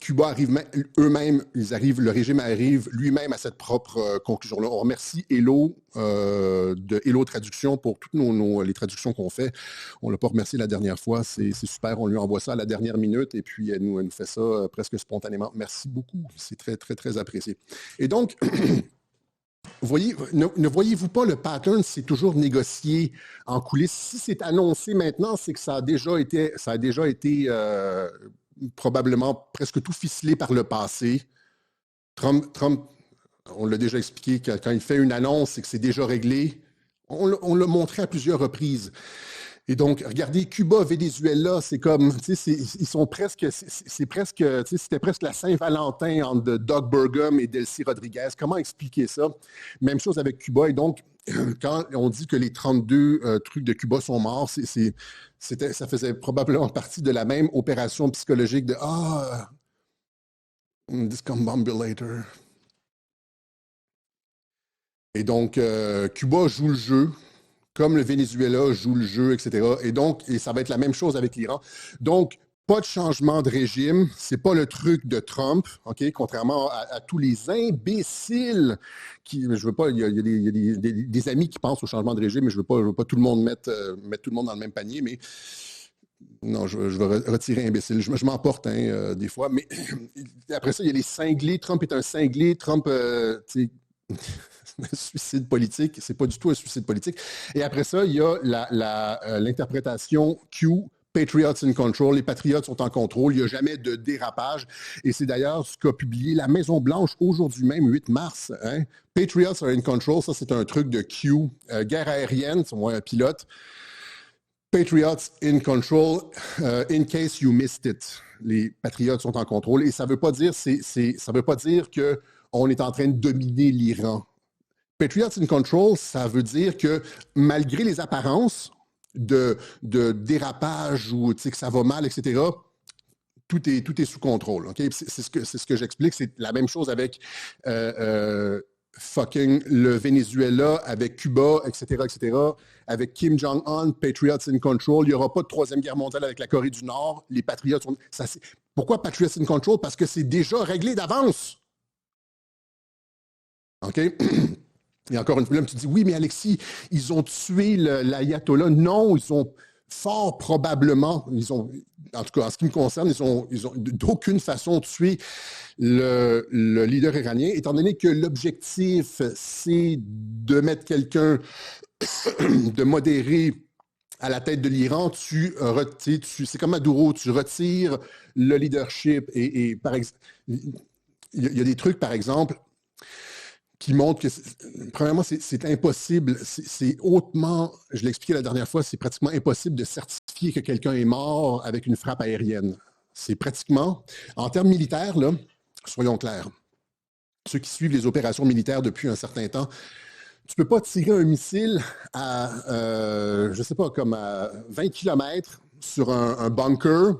Cuba arrive eux-mêmes, le régime arrive lui-même à cette propre conclusion-là. On remercie Hello de Hello Traduction pour toutes les traductions qu'on fait. On ne l'a pas remercié la dernière fois, c'est super. On lui envoie ça à la dernière minute et puis elle nous fait ça presque spontanément. Merci beaucoup, c'est très, très, très apprécié. Et donc, ne voyez-vous pas le pattern, c'est toujours négocié en coulisses. Si c'est annoncé maintenant, c'est que ça a déjà été probablement presque tout ficelé par le passé. Trump, on l'a déjà expliqué, quand il fait une annonce, c'est que c'est déjà réglé. On l'a montré à plusieurs reprises. Et donc, regardez, Cuba, Venezuela, c'est comme, tu sais, ils sont presque, c'est presque, tu sais, c'était presque la Saint-Valentin entre Doug Burgum et Delcy Rodriguez. Comment expliquer ça? Même chose avec Cuba. Et donc, quand on dit que les 32 trucs de Cuba sont morts, ça faisait probablement partie de la même opération psychologique de discombobulator. Et donc, Cuba joue le jeu, comme le Venezuela joue le jeu, etc. Et ça va être la même chose avec l'Iran. Donc, pas de changement de régime, c'est pas le truc de Trump, OK? Contrairement à tous les imbéciles qui, je veux pas, il y a des amis qui pensent au changement de régime, mais je veux pas tout le monde mettre tout le monde dans le même panier, mais non, je vais retirer imbécile. Je m'emporte des fois, mais après ça, il y a les cinglés. Trump est un cinglé. Trump, tu sais, un suicide politique, c'est pas du tout un suicide politique. Et après ça, il y a l'interprétation Q, Patriots in control. Les patriotes sont en contrôle. Il n'y a jamais de dérapage. Et c'est d'ailleurs ce qu'a publié la Maison-Blanche aujourd'hui même, 8 mars. Hein? Patriots are in control. Ça, c'est un truc de Q. Guerre aérienne, c'est moi un pilote. Patriots in control, in case you missed it. Les patriotes sont en contrôle. Et ça ne veut pas dire, ça veut pas dire qu'on est en train de dominer l'Iran. Patriots in control, ça veut dire que malgré les apparences de dérapage ou que ça va mal, etc., tout est sous contrôle. Okay? C'est ce que j'explique. C'est la même chose avec fucking le Venezuela, avec Cuba, etc., avec Kim Jong-un, Patriots in control. Il n'y aura pas de troisième guerre mondiale avec la Corée du Nord. Les patriotes sont... Pourquoi Patriots in control? Parce que c'est déjà réglé d'avance. OK? Et encore une fois, là, tu dis, oui, mais Alexis, ils ont tué l'ayatollah. Non, ils ont fort probablement, en tout cas, en ce qui me concerne, ils ont d'aucune façon tué le leader iranien, étant donné que l'objectif, c'est de mettre quelqu'un de modéré à la tête de l'Iran. C'est comme Maduro, tu retires le leadership. Et par exemple, il y a des trucs, par exemple, qui montrent que, premièrement, c'est impossible, c'est hautement, je l'ai expliqué la dernière fois, c'est pratiquement impossible de certifier que quelqu'un est mort avec une frappe aérienne. C'est pratiquement, en termes militaires, là, soyons clairs, ceux qui suivent les opérations militaires depuis un certain temps, tu ne peux pas tirer un missile à, je ne sais pas, comme à 20 km sur un bunker,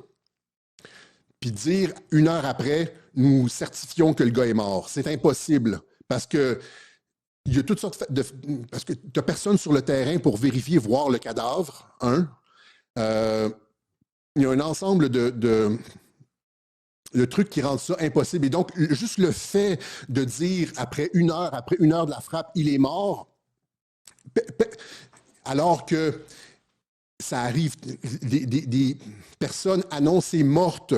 puis dire 1 heure après, nous certifions que le gars est mort. C'est impossible. Parce que il y a toutes sortes parce que tu n'as personne sur le terrain pour vérifier, voir le cadavre, il y a un ensemble de trucs qui rendent ça impossible. Et donc, juste le fait de dire après une heure de la frappe, il est mort, alors que ça arrive, des personnes annoncées mortes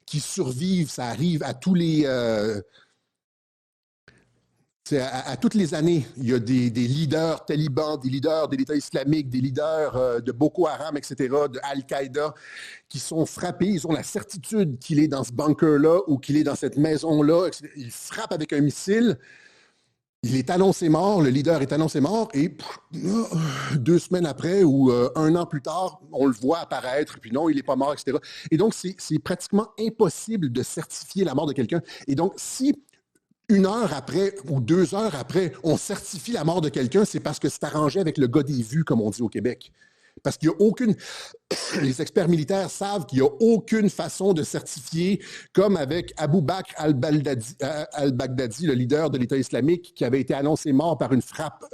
qui survivent, ça arrive à tous les... à toutes les années, il y a des leaders talibans, des leaders de l'État islamique, des leaders de Boko Haram, etc., de Al-Qaïda, qui sont frappés. Ils ont la certitude qu'il est dans ce bunker-là ou qu'il est dans cette maison-là. Ils frappent avec un missile. Il est annoncé mort, le leader est annoncé mort, et 2 semaines après ou 1 an plus tard, on le voit apparaître, puis non, il n'est pas mort, etc. Et donc, c'est pratiquement impossible de certifier la mort de quelqu'un. Et donc, si 1 heure après ou 2 heures après, on certifie la mort de quelqu'un, c'est parce que c'est arrangé avec le gars des vues, comme on dit au Québec. Parce qu'il n'y a aucune... Les experts militaires savent qu'il n'y a aucune façon de certifier, comme avec Abu Bakr al-Baghdadi, le leader de l'État islamique, qui avait été annoncé mort par une frappe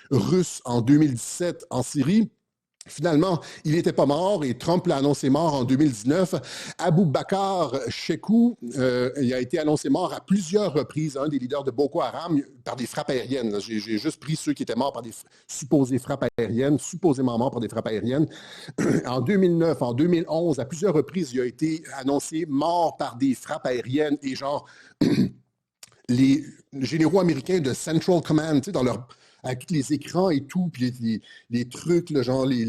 russe en 2017 en Syrie. Finalement, il n'était pas mort et Trump l'a annoncé mort en 2019. Abu Bakr Shekou, il a été annoncé mort à plusieurs reprises, un des leaders de Boko Haram, par des frappes aériennes. J'ai juste pris ceux qui étaient morts par des supposées frappes aériennes, supposément morts par des frappes aériennes. En 2009, en 2011, à plusieurs reprises, il a été annoncé mort par des frappes aériennes et genre les généraux américains de Central Command, tu sais, dans leur... avec tous les écrans et tout, puis les trucs, là, genre les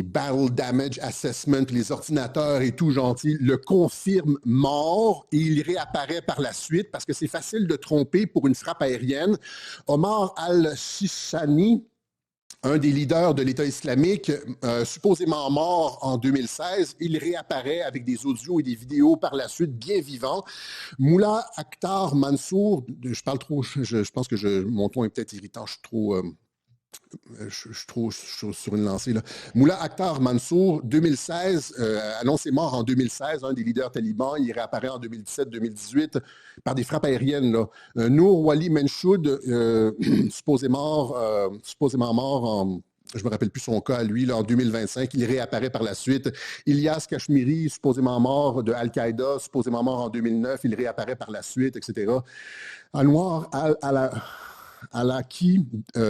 battle damage assessment, les ordinateurs et tout, gentil, le confirme mort et il réapparaît par la suite parce que c'est facile de tromper pour une frappe aérienne. Omar al-Shishani, un des leaders de l'État islamique, supposément mort en 2016. Il réapparaît avec des audios et des vidéos par la suite, bien vivant. Mullah Akhtar Mansour, je parle trop, je pense que mon ton est peut-être irritant, je suis trop... Je suis trop sur une lancée, là. Mullah Akhtar Mansour, 2016, annoncé mort en 2016, un des leaders talibans. Il réapparaît en 2017-2018 par des frappes aériennes, là. Nour Wali Menshoud, supposément mort en... Je ne me rappelle plus son cas à lui, là, en 2025. Il réapparaît par la suite. Ilyas Kashmiri, supposément mort de Al-Qaïda, supposément mort en 2009. Il réapparaît par la suite, etc. Anwar Al-Awlaki,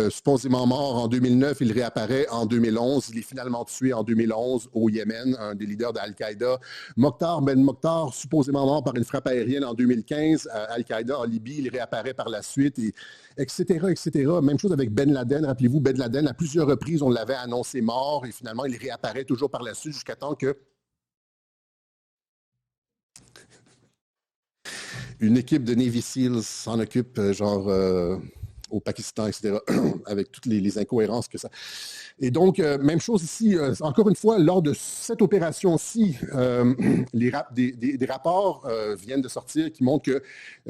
supposément mort en 2009, il réapparaît en 2011. Il est finalement tué en 2011 au Yémen, un des leaders d'Al-Qaïda. Mokhtar Ben Mokhtar, supposément mort par une frappe aérienne en 2015 à Al-Qaïda en Libye, il réapparaît par la suite, etc., etc. Même chose avec Ben Laden. Rappelez-vous, Ben Laden, à plusieurs reprises, on l'avait annoncé mort et finalement, il réapparaît toujours par la suite jusqu'à temps que une équipe de Navy Seals s'en occupe, au Pakistan, etc., avec toutes les incohérences que ça... Et donc, même chose ici, encore une fois, lors de cette opération-ci, des rapports viennent de sortir qui montrent que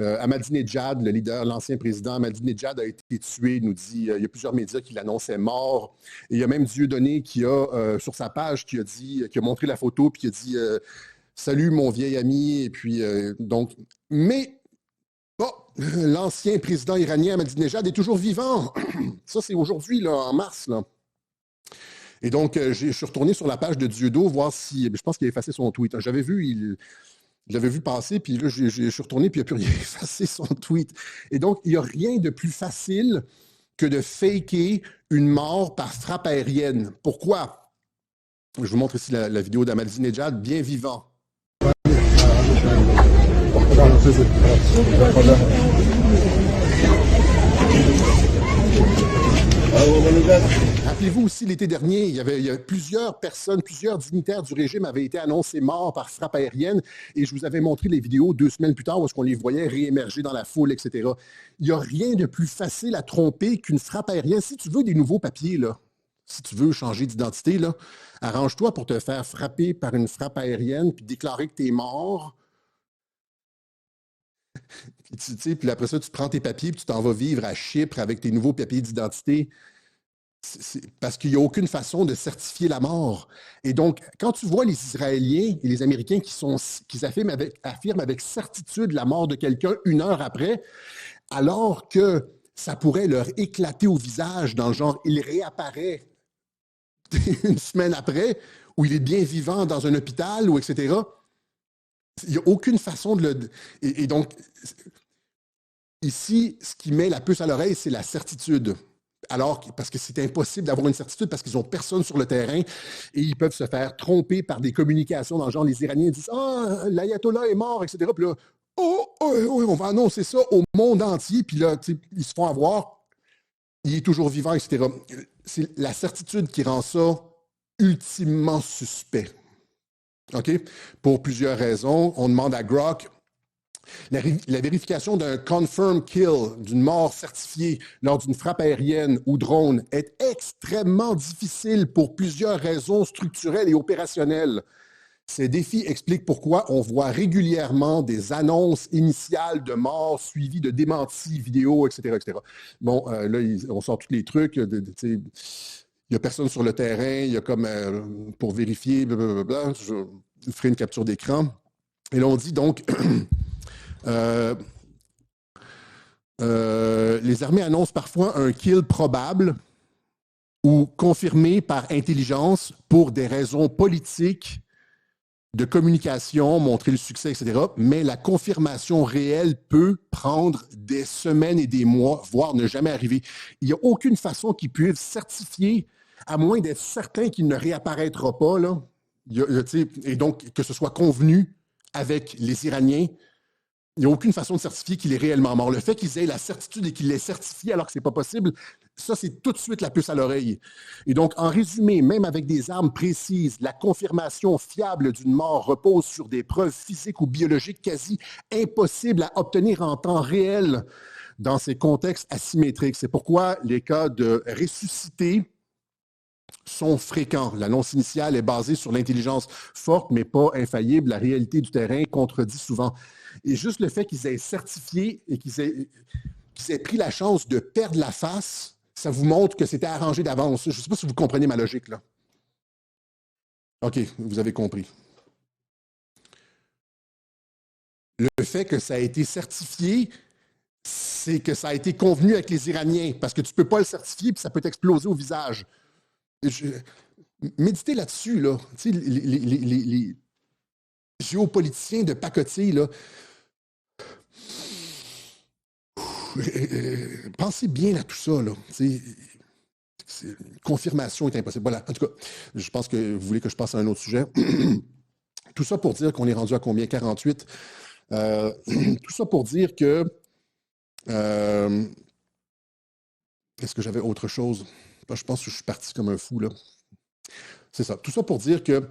Ahmadinejad, le leader, l'ancien président Ahmadinejad a été tué, nous dit, il y a plusieurs médias qui l'annonçaient mort, et il y a même Dieudonné qui a, sur sa page, qui a montré la photo, puis qui a dit « Salut mon vieil ami », et puis, donc, mais... Bon, l'ancien président iranien Ahmadinejad est toujours vivant. Ça, c'est aujourd'hui, là, en mars. Là. Et donc, je suis retourné sur la page de Dieudo, voir si... Je pense qu'il a effacé son tweet. Je l'avais vu passer, puis là, je suis retourné, puis il n'a plus rien effacé son tweet. Et donc, il n'y a rien de plus facile que de faker une mort par frappe aérienne. Pourquoi? Je vous montre ici la vidéo d'Ahmadinejad, bien vivant. Rappelez-vous aussi, l'été dernier, il y avait plusieurs personnes, plusieurs dignitaires du régime avaient été annoncés morts par frappe aérienne et je vous avais montré les vidéos 2 semaines plus tard où on les voyait réémerger dans la foule, etc. Il n'y a rien de plus facile à tromper qu'une frappe aérienne. Si tu veux des nouveaux papiers, là, si tu veux changer d'identité, là, arrange-toi pour te faire frapper par une frappe aérienne puis déclarer que tu es mort. Puis après ça, tu prends tes papiers, puis tu t'en vas vivre à Chypre avec tes nouveaux papiers d'identité. Parce qu'il n'y a aucune façon de certifier la mort. Et donc, quand tu vois les Israéliens et les Américains qui affirment avec certitude la mort de quelqu'un 1 heure après, alors que ça pourrait leur éclater au visage dans le genre, il réapparaît 1 semaine après, ou il est bien vivant dans un hôpital, ou etc., il n'y a aucune façon de le... Et donc, ici, ce qui met la puce à l'oreille, c'est la certitude. Parce que c'est impossible d'avoir une certitude parce qu'ils n'ont personne sur le terrain et ils peuvent se faire tromper par des communications dans le genre, les Iraniens disent « Ah, l'ayatollah est mort, etc. » Puis là, « Oh, on va annoncer ça au monde entier. » Puis là, ils se font avoir. Il est toujours vivant, etc. C'est la certitude qui rend ça ultimement suspect. OK? Pour plusieurs raisons. On demande à Grok la vérification d'un confirmed kill, d'une mort certifiée lors d'une frappe aérienne ou drone est extrêmement difficile pour plusieurs raisons structurelles et opérationnelles. Ces défis expliquent pourquoi on voit régulièrement des annonces initiales de mort suivies de démentis vidéo, etc., etc. Bon, là, on sort tous les trucs. Il n'y a personne sur le terrain. Il y a comme pour vérifier, blablabla. Je ferai une capture d'écran. Et là, on dit donc... les armées annoncent parfois un kill probable ou confirmé par intelligence pour des raisons politiques, de communication, montrer le succès, etc. Mais la confirmation réelle peut prendre des semaines et des mois, voire ne jamais arriver. Il n'y a aucune façon qu'ils puissent certifier, à moins d'être certain qu'il ne réapparaîtra pas, là. Et donc que ce soit convenu avec les Iraniens. Il n'y a aucune façon de certifier qu'il est réellement mort. Le fait qu'ils aient la certitude et qu'il l'ait certifié alors que ce n'est pas possible, ça, c'est tout de suite la puce à l'oreille. Et donc, en résumé, même avec des armes précises, la confirmation fiable d'une mort repose sur des preuves physiques ou biologiques quasi impossibles à obtenir en temps réel dans ces contextes asymétriques. C'est pourquoi les cas de ressuscité sont fréquents. L'annonce initiale est basée sur l'intelligence forte, mais pas infaillible. La réalité du terrain contredit souvent. Et juste le fait qu'ils aient certifié et qu'ils aient pris la chance de perdre la face, ça vous montre que c'était arrangé d'avance. Je ne sais pas si vous comprenez ma logique, là. OK, vous avez compris. Le fait que ça a été certifié, c'est que ça a été convenu avec les Iraniens, parce que tu ne peux pas le certifier, puis ça peut t'exploser au visage. Méditez là-dessus, là. Tu sais, les géopoliticiens de pacotille, là. Pensez bien à tout ça, là. Confirmation est impossible. Voilà. En tout cas, je pense que vous voulez que je passe à un autre sujet. Tout ça pour dire qu'on est rendu à combien? 48. Tout ça pour dire que... Est-ce que j'avais autre chose? Je pense que je suis parti comme un fou, là. C'est ça. Tout ça pour dire que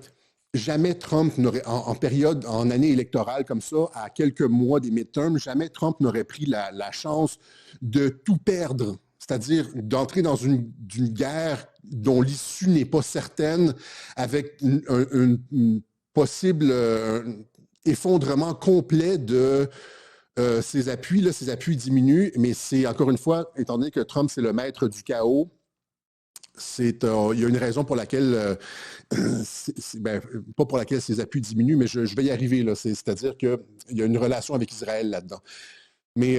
jamais Trump n'aurait, en année électorale comme ça, à quelques mois des midterms, jamais Trump n'aurait pris la chance de tout perdre, c'est-à-dire d'entrer dans une guerre dont l'issue n'est pas certaine, avec un possible effondrement complet de ses appuis. Là, ses appuis diminuent, mais c'est, encore une fois, étant donné que Trump, c'est le maître du chaos, il y a une raison pour laquelle, pas pour laquelle ses appuis diminuent, mais je vais y arriver, là. C'est-à-dire qu'il y a une relation avec Israël là-dedans. Mais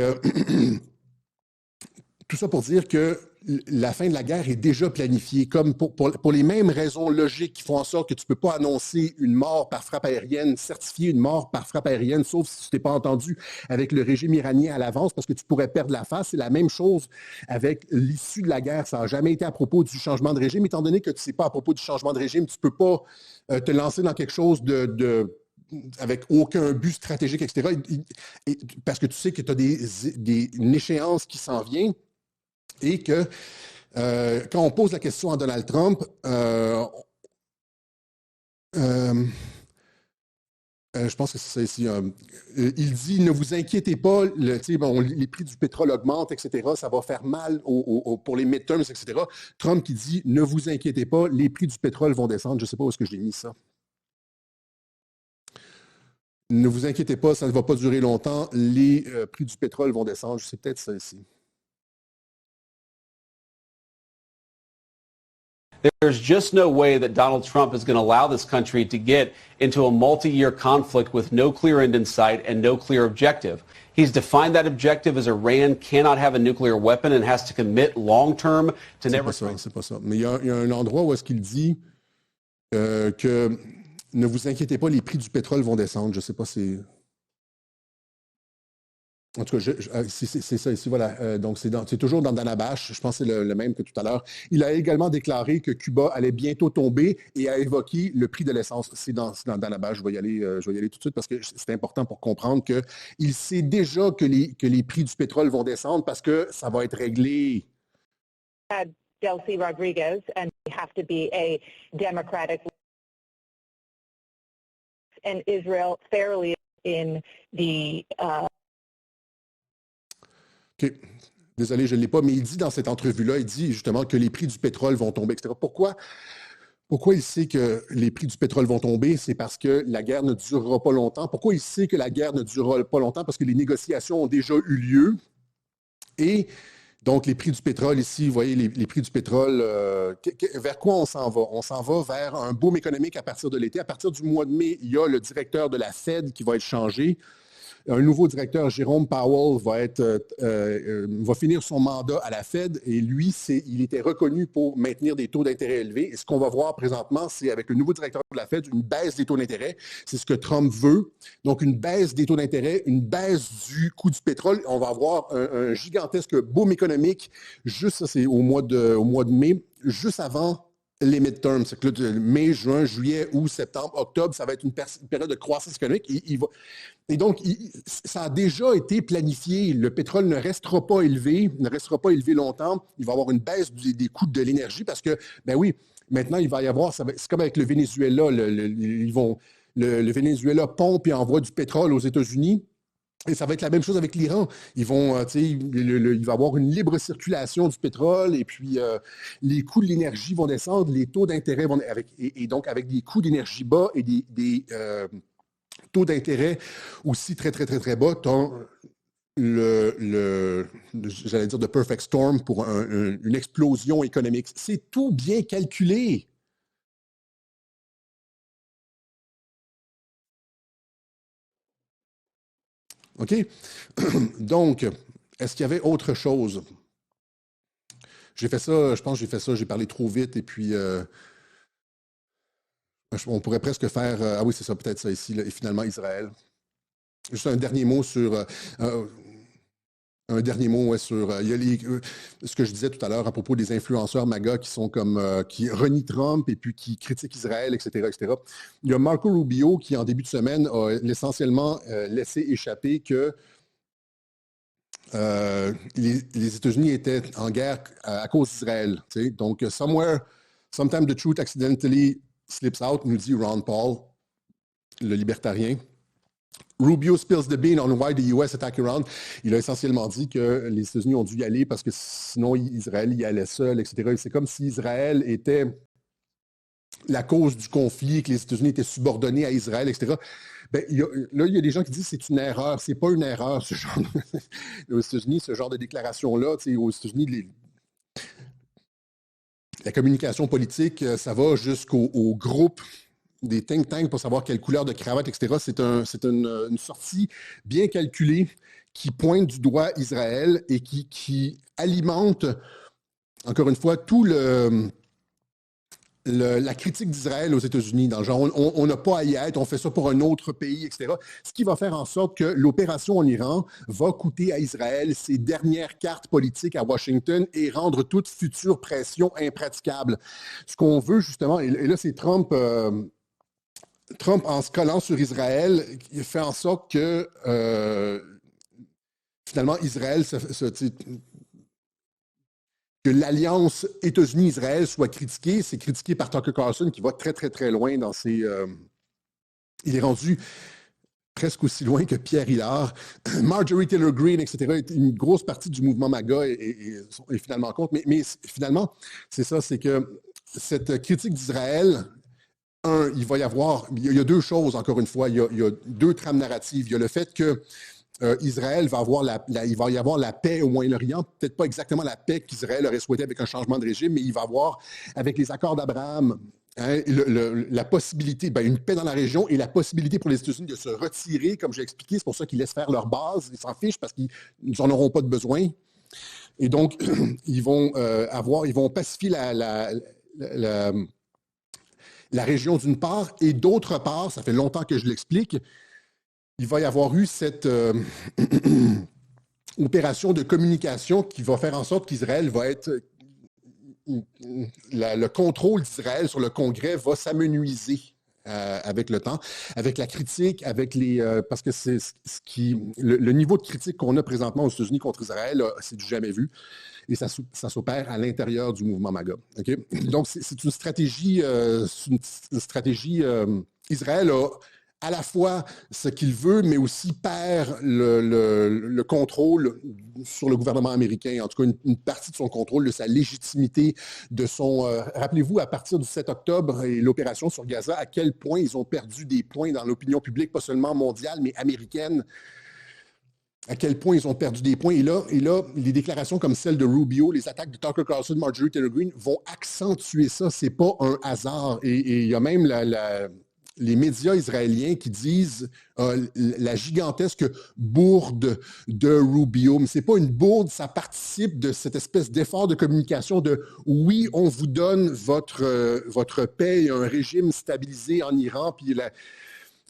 tout ça pour dire que la fin de la guerre est déjà planifiée, comme pour les mêmes raisons logiques qui font en sorte que tu ne peux pas annoncer une mort par frappe aérienne, certifier une mort par frappe aérienne, sauf si tu t'es pas entendu avec le régime iranien à l'avance, parce que tu pourrais perdre la face. C'est la même chose avec l'issue de la guerre. Ça n'a jamais été à propos du changement de régime. Étant donné que tu ne sais pas à propos du changement de régime, tu ne peux pas te lancer dans quelque chose avec aucun but stratégique, etc. Parce que tu sais que tu as une échéance qui s'en vient. Et que quand on pose la question à Donald Trump, je pense que c'est ça ici, il dit « Ne vous inquiétez pas, les prix du pétrole augmentent, etc. Ça va faire mal pour les midterms, etc. » Trump qui dit « Ne vous inquiétez pas, les prix du pétrole vont descendre. » Je ne sais pas où est-ce que je l'ai mis, ça. Ne vous inquiétez pas, ça ne va pas durer longtemps. Les prix du pétrole vont descendre. Je sais peut-être ça ici. There's just no way that Donald Trump is going to allow this country to get into a multi-year conflict with no clear end in sight and no clear objective. He's defined that objective as Iran cannot have a nuclear weapon and has to commit long-term to never... C'est pas ça. Mais il y a un endroit où est-ce qu'il dit que ne vous inquiétez pas, les prix du pétrole vont descendre. Je ne sais pas si... En tout cas, c'est ça ici, voilà. Donc, c'est toujours dans Danabash. Je pense que c'est le même que tout à l'heure. Il a également déclaré que Cuba allait bientôt tomber et a évoqué le prix de l'essence. C'est dans Danabash. Je vais y aller tout de suite parce que c'est important pour comprendre qu'il sait déjà que les prix du pétrole vont descendre parce que ça va être réglé. Delcy Rodriguez, and we have to be a democratic and Israel fairly in the... OK. Désolé, je ne l'ai pas, mais il dit dans cette entrevue-là, il dit justement que les prix du pétrole vont tomber, etc. Pourquoi il sait que les prix du pétrole vont tomber? C'est parce que la guerre ne durera pas longtemps. Pourquoi il sait que la guerre ne durera pas longtemps? Parce que les négociations ont déjà eu lieu. Et donc, les prix du pétrole ici, vous voyez, les prix du pétrole, vers quoi on s'en va? On s'en va vers un boom économique à partir de l'été. À partir du mois de mai, il y a le directeur de la Fed qui va être changé. Un nouveau directeur, Jérôme Powell, va finir son mandat à la Fed et lui, il était reconnu pour maintenir des taux d'intérêt élevés. Et ce qu'on va voir présentement, c'est avec le nouveau directeur de la Fed, une baisse des taux d'intérêt. C'est ce que Trump veut. Donc, une baisse des taux d'intérêt, une baisse du coût du pétrole. On va avoir un gigantesque boom économique, juste ça, c'est au mois de mai, juste avant les midterms. C'est que là, mai, juin, juillet, août, septembre, octobre, ça va être une période de croissance économique. Et donc, ça a déjà été planifié. Le pétrole ne restera pas élevé longtemps. Il va y avoir une baisse des coûts de l'énergie parce que, ben oui, maintenant, il va y avoir, c'est comme avec le Venezuela. Le Venezuela pompe et envoie du pétrole aux États-Unis. Et ça va être la même chose avec l'Iran. Ils vont, il va y avoir une libre circulation du pétrole et puis les coûts de l'énergie vont descendre, les taux d'intérêt vont et donc avec des coûts d'énergie bas et des taux d'intérêt aussi très, très, très, très bas, j'allais dire, the perfect storm pour une explosion économique. C'est tout bien calculé. OK? Donc, est-ce qu'il y avait autre chose? J'ai fait ça, je pense que j'ai fait ça, j'ai parlé trop vite et puis on pourrait presque faire... ah oui, c'est ça, peut-être ça ici, là, et finalement Israël. Juste un dernier mot sur... sur il y a ce que je disais tout à l'heure à propos des influenceurs MAGA qui sont comme qui renient Trump et puis qui critiquent Israël, etc., etc. Il y a Marco Rubio qui, en début de semaine, a essentiellement laissé échapper que les États-Unis étaient en guerre à cause d'Israël. Donc, sometime the truth accidentally slips out, nous dit Ron Paul, le libertarien. Rubio spills the bean on why the US attack Iran. Il a essentiellement dit que les États-Unis ont dû y aller parce que sinon Israël y allait seul, etc. C'est comme si Israël était la cause du conflit, que les États-Unis étaient subordonnés à Israël, etc. Ben, il y a des gens qui disent que c'est une erreur. C'est pas une erreur, ce genre aux États-Unis, ce genre de déclaration-là. Aux États-Unis, la communication politique, ça va jusqu'au groupe des think tanks pour savoir quelle couleur de cravate, etc. C'est une sortie bien calculée qui pointe du doigt Israël et qui alimente, encore une fois, tout la critique d'Israël aux États-Unis, dans le genre, on n'a pas à y être, on fait ça pour un autre pays, etc. Ce qui va faire en sorte que l'opération en Iran va coûter à Israël ses dernières cartes politiques à Washington et rendre toute future pression impraticable. Ce qu'on veut, justement, et là, c'est Trump, en se collant sur Israël, il fait en sorte que, finalement, Israël que l'alliance États-Unis-Israël soit critiquée. C'est critiqué par Tucker Carlson qui va très, très, très loin dans ses... il est rendu presque aussi loin que Pierre Hillard. Marjorie Taylor Greene, etc., une grosse partie du mouvement MAGA est finalement contre. Mais finalement, c'est ça, c'est que cette critique d'Israël... il y a deux choses, encore une fois. Il y a deux trames narratives. Il y a le fait que Israël va avoir il va y avoir la paix au Moyen-Orient, peut-être pas exactement la paix qu'Israël aurait souhaité avec un changement de régime, mais il va avoir, avec les accords d'Abraham, la possibilité, une paix dans la région et la possibilité pour les États-Unis de se retirer, comme j'ai expliqué. C'est pour ça qu'ils laissent faire leur base. Ils s'en fichent parce qu'ils n'en auront pas de besoin. Et donc, ils vont pacifier la région d'une part, et d'autre part, ça fait longtemps que je l'explique, il va y avoir eu cette opération de communication qui va faire en sorte qu'Israël va être... le contrôle d'Israël sur le Congrès va s'amenuiser avec le temps, avec la critique, avec parce que c'est le niveau de critique qu'on a présentement aux États-Unis contre Israël, c'est du jamais vu. Et ça s'opère à l'intérieur du mouvement MAGA. Okay? Donc, c'est une stratégie, Israël a à la fois ce qu'il veut, mais aussi perd le contrôle sur le gouvernement américain, en tout cas une partie de son contrôle, de sa légitimité, de son... rappelez-vous, à partir du 7 octobre et l'opération sur Gaza, à quel point ils ont perdu des points dans l'opinion publique, pas seulement mondiale, mais américaine. À quel point ils ont perdu des points. Et là, les déclarations comme celle de Rubio, les attaques de Tucker Carlson, Marjorie Taylor Greene vont accentuer ça. C'est pas un hasard. Et il y a même les médias israéliens qui disent la gigantesque bourde de Rubio. Mais c'est pas une bourde, ça participe de cette espèce d'effort de communication de « oui, on vous donne votre paix et un régime stabilisé en Iran, puis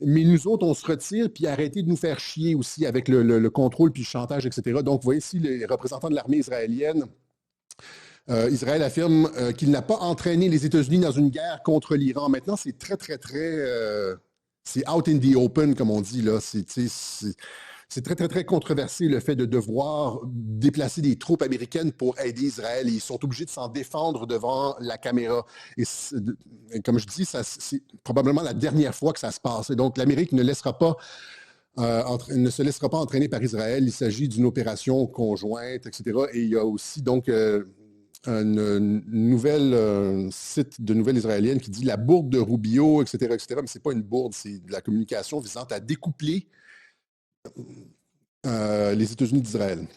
mais nous autres, on se retire, puis arrêtez de nous faire chier aussi avec le contrôle, puis le chantage, etc. » Donc, vous voyez ici les représentants de l'armée israélienne. Israël affirme qu'il n'a pas entraîné les États-Unis dans une guerre contre l'Iran. Maintenant, c'est très, très, très... c'est out in the open, comme on dit, là. C'est très, très, très controversé, le fait de devoir déplacer des troupes américaines pour aider Israël. Ils sont obligés de s'en défendre devant la caméra. Et comme je dis, c'est probablement la dernière fois que ça se passe. Et donc, l'Amérique ne laissera pas ne se laissera pas entraîner par Israël. Il s'agit d'une opération conjointe, etc. Et il y a aussi donc une nouvelle site de nouvelles israéliennes qui dit la bourde de Rubio, etc., etc. Mais ce n'est pas une bourde, c'est de la communication visant à découpler les États-Unis d'Israël.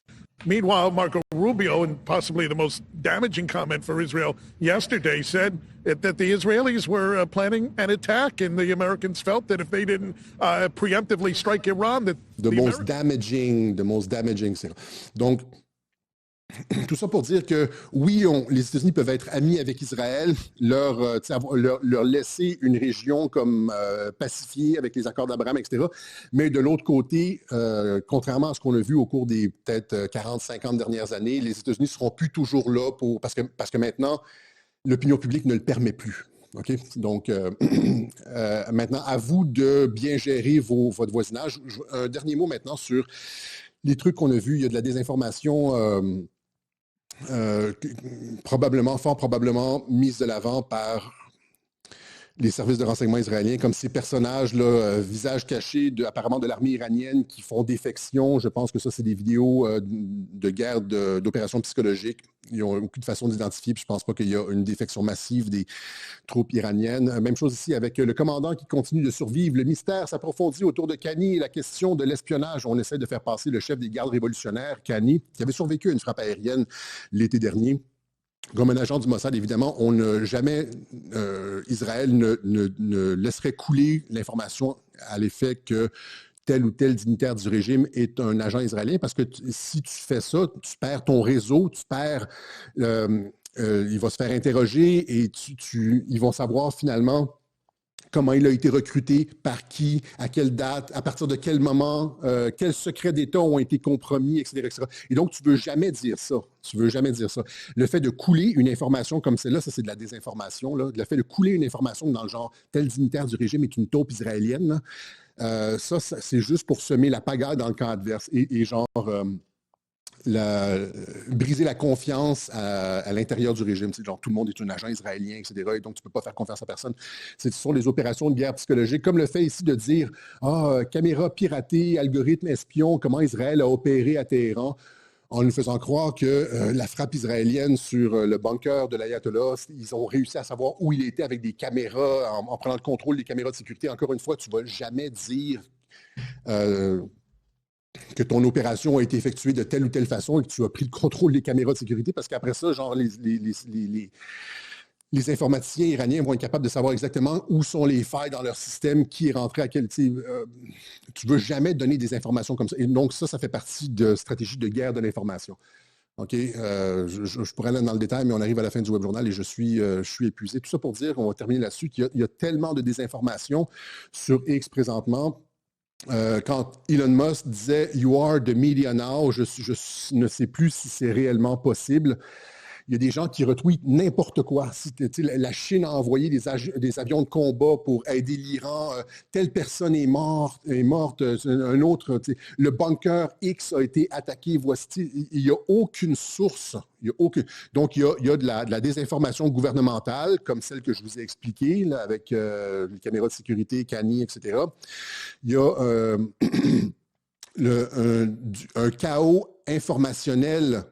Meanwhile, Marco Rubio, and possibly the most damaging comment for Israel yesterday, said that the Israelis were planning an attack, and the Americans felt that if they didn't preemptively strike Iran, that the most damaging. Donc, tout ça pour dire que oui, les États-Unis peuvent être amis avec Israël, leur laisser une région comme pacifiée avec les accords d'Abraham, etc. Mais de l'autre côté, contrairement à ce qu'on a vu au cours des peut-être 40-50 dernières années, les États-Unis ne seront plus toujours là parce que maintenant, l'opinion publique ne le permet plus. Okay? Donc, maintenant, à vous de bien gérer votre voisinage. Un dernier mot maintenant sur les trucs qu'on a vus. Il y a de la désinformation fort probablement mise de l'avant par les services de renseignement israéliens, comme ces personnages-là, visages cachés apparemment de l'armée iranienne qui font défection. Je pense que ça, c'est des vidéos de guerre, d'opérations psychologiques. Ils n'ont aucune façon d'identifier, puis je ne pense pas qu'il y a une défection massive des troupes iraniennes. Même chose ici avec le commandant qui continue de survivre. Le mystère s'approfondit autour de Kani et la question de l'espionnage. On essaie de faire passer le chef des gardes révolutionnaires, Kani, qui avait survécu à une frappe aérienne l'été dernier. Comme un agent du Mossad, évidemment, Israël ne laisserait couler l'information à l'effet que tel ou tel dignitaire du régime est un agent israélien, parce que si tu fais ça, tu perds ton réseau, il va se faire interroger et ils vont savoir finalement comment il a été recruté, par qui, à quelle date, à partir de quel moment, quels secrets d'État ont été compromis, etc., etc. Et donc, tu ne veux jamais dire ça. Le fait de couler une information comme celle-là, ça, c'est de la désinformation. Là. Le fait de couler une information dans le genre « tel dignitaire du régime est une taupe israélienne », ça, c'est juste pour semer la pagaille dans le camp adverse et genre... briser la confiance à l'intérieur du régime. C'est genre tout le monde est un agent israélien, etc. Et donc, tu ne peux pas faire confiance à personne. Ce sont les opérations de guerre psychologique, comme le fait ici de dire caméra piratée, algorithme espion, comment Israël a opéré à Téhéran, en nous faisant croire que la frappe israélienne sur le bunker de l'Ayatollah, ils ont réussi à savoir où il était avec des caméras, en prenant le contrôle des caméras de sécurité. Encore une fois, tu ne vas jamais dire... que ton opération a été effectuée de telle ou telle façon et que tu as pris le contrôle des caméras de sécurité, parce qu'après ça, genre, les informaticiens iraniens vont être capables de savoir exactement où sont les failles dans leur système, qui est rentré à quel... tu ne veux jamais donner des informations comme ça. Et donc, ça fait partie de stratégie de guerre de l'information. OK? Je pourrais aller dans le détail, mais on arrive à la fin du web journal et je suis épuisé. Tout ça pour dire, on va terminer là-dessus, qu'il y a tellement de désinformation sur X présentement. Quand Elon Musk disait « You are the media now », je ne sais plus si c'est réellement possible. Il y a des gens qui retweetent n'importe quoi. La Chine a envoyé des avions de combat pour aider l'Iran. Telle personne est morte. Un autre, le bunker X a été attaqué. Voici, il n'y a aucune source. Donc, il y a de la désinformation gouvernementale, comme celle que je vous ai expliquée, là, avec les caméras de sécurité, Kani, etc. Il y a un chaos informationnel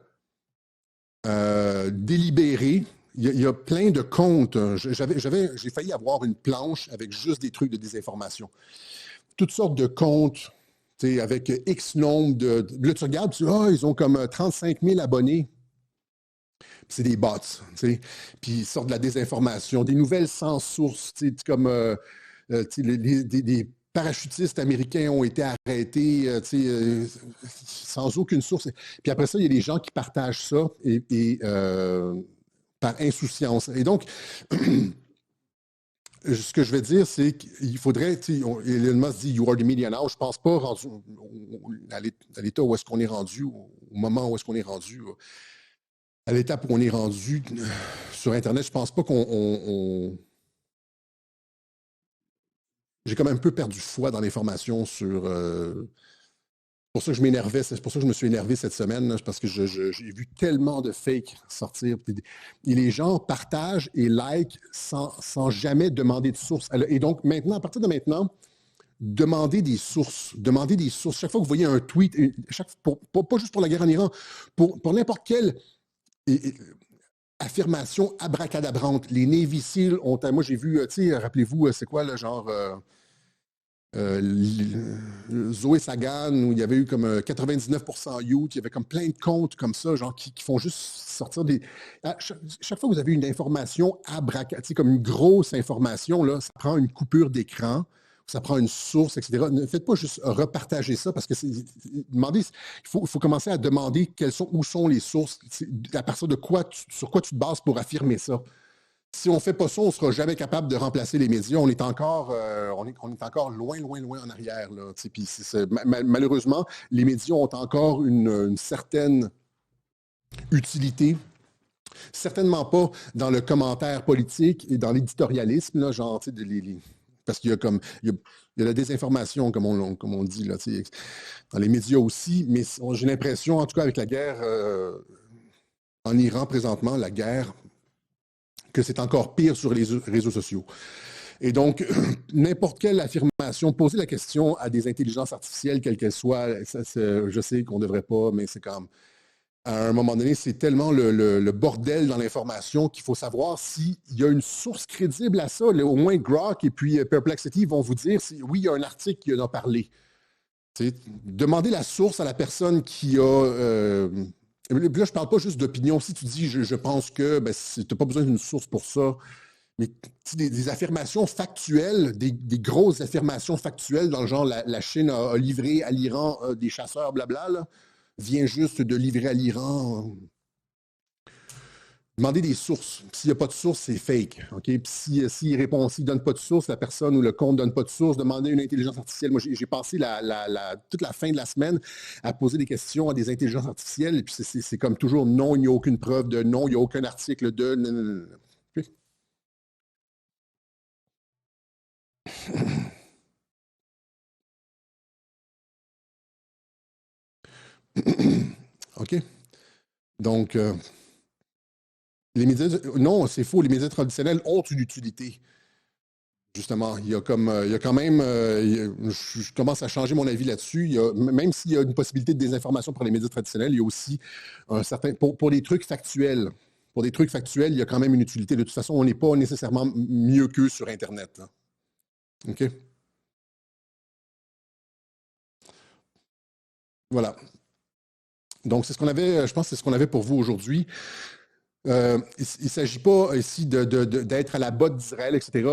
délibéré. Il y a plein de comptes. J'ai failli avoir une planche avec juste des trucs de désinformation. Toutes sortes de comptes, avec X nombre de... Là, tu regardes, ils ont comme 35 000 abonnés. C'est des bots, puis ils sortent de la désinformation, des nouvelles sans source, comme des parachutistes américains ont été arrêtés sans aucune source. Puis après ça, il y a des gens qui partagent ça par insouciance. Et donc, ce que je vais dire, c'est qu'il faudrait, Elon Musk dit « You are the media now », je ne pense pas rendu à l'état où est-ce qu'on est rendu, au moment où est-ce qu'on est rendu, à l'étape où on est rendu sur Internet, je ne pense pas qu'on... J'ai quand même un peu perdu foi dans l'information sur... C'est pour ça que je m'énervais, c'est pour ça que je me suis énervé cette semaine, là, parce que j'ai vu tellement de fakes sortir. Et les gens partagent et like sans jamais demander de source. Et donc, maintenant, à partir de maintenant, demandez des sources. Demandez des sources. Chaque fois que vous voyez un tweet, pas juste pour la guerre en Iran, pour n'importe quelle affirmation abracadabrante. Les Navy SEAL ont... Moi, j'ai vu, rappelez-vous, c'est quoi, le genre... Zoé Sagan, où il y avait eu comme 99% youth, il y avait comme plein de comptes comme ça, genre qui font juste sortir des... Chaque fois que vous avez une information comme une grosse information, là, ça prend une coupure d'écran, ça prend une source, etc. Ne faites pas juste repartager ça parce que il faut commencer à demander où sont les sources, à partir de sur quoi tu te bases pour affirmer ça. Si on ne fait pas ça, on ne sera jamais capable de remplacer les médias. On est encore loin en arrière. Là, puis malheureusement, les médias ont encore une certaine utilité. Certainement pas dans le commentaire politique et dans l'éditorialisme, là, genre, parce qu'il y a la désinformation, comme on dit, là, dans les médias aussi, mais j'ai l'impression, en tout cas avec la guerre en Iran présentement, la guerre, que c'est encore pire sur les réseaux sociaux. Et donc, n'importe quelle affirmation, poser la question à des intelligences artificielles, quelles qu'elles soient, je sais qu'on ne devrait pas, mais c'est comme, à un moment donné, c'est tellement le bordel dans l'information qu'il faut savoir s'il y a une source crédible à ça. Au moins, Grok et puis Perplexity vont vous dire si oui, il y a un article qui en a parlé. Demandez la source à la personne qui a... Là, je ne parle pas juste d'opinion. Si tu dis « je pense que ben, », tu n'as pas besoin d'une source pour ça. Mais des affirmations factuelles, des grosses affirmations factuelles dans le genre la Chine a livré à l'Iran des chasseurs, blabla, là, vient juste de livrer à l'Iran. Demandez des sources. S'il n'y a pas de source, c'est fake. Okay? Puis s'il répond, s'il ne donne pas de source, la personne ou le compte ne donne pas de source, demandez une intelligence artificielle. Moi, j'ai passé toute la fin de la semaine à poser des questions à des intelligences artificielles. Et puis c'est comme toujours, non, il n'y a aucune preuve de, non, il n'y a aucun article de... Non. OK. Donc... les médias, non, c'est faux. Les médias traditionnels ont une utilité. Justement, il y a quand même, je commence à changer mon avis là-dessus. Même s'il y a une possibilité de désinformation pour les médias traditionnels, il y a aussi un certain, pour des trucs factuels. Pour des trucs factuels, il y a quand même une utilité. De toute façon, on n'est pas nécessairement mieux qu'eux sur Internet. Là. OK? Voilà. Donc, c'est ce qu'on avait, je pense que c'est ce qu'on avait pour vous aujourd'hui. Il ne s'agit pas ici d'être à la botte d'Israël, etc.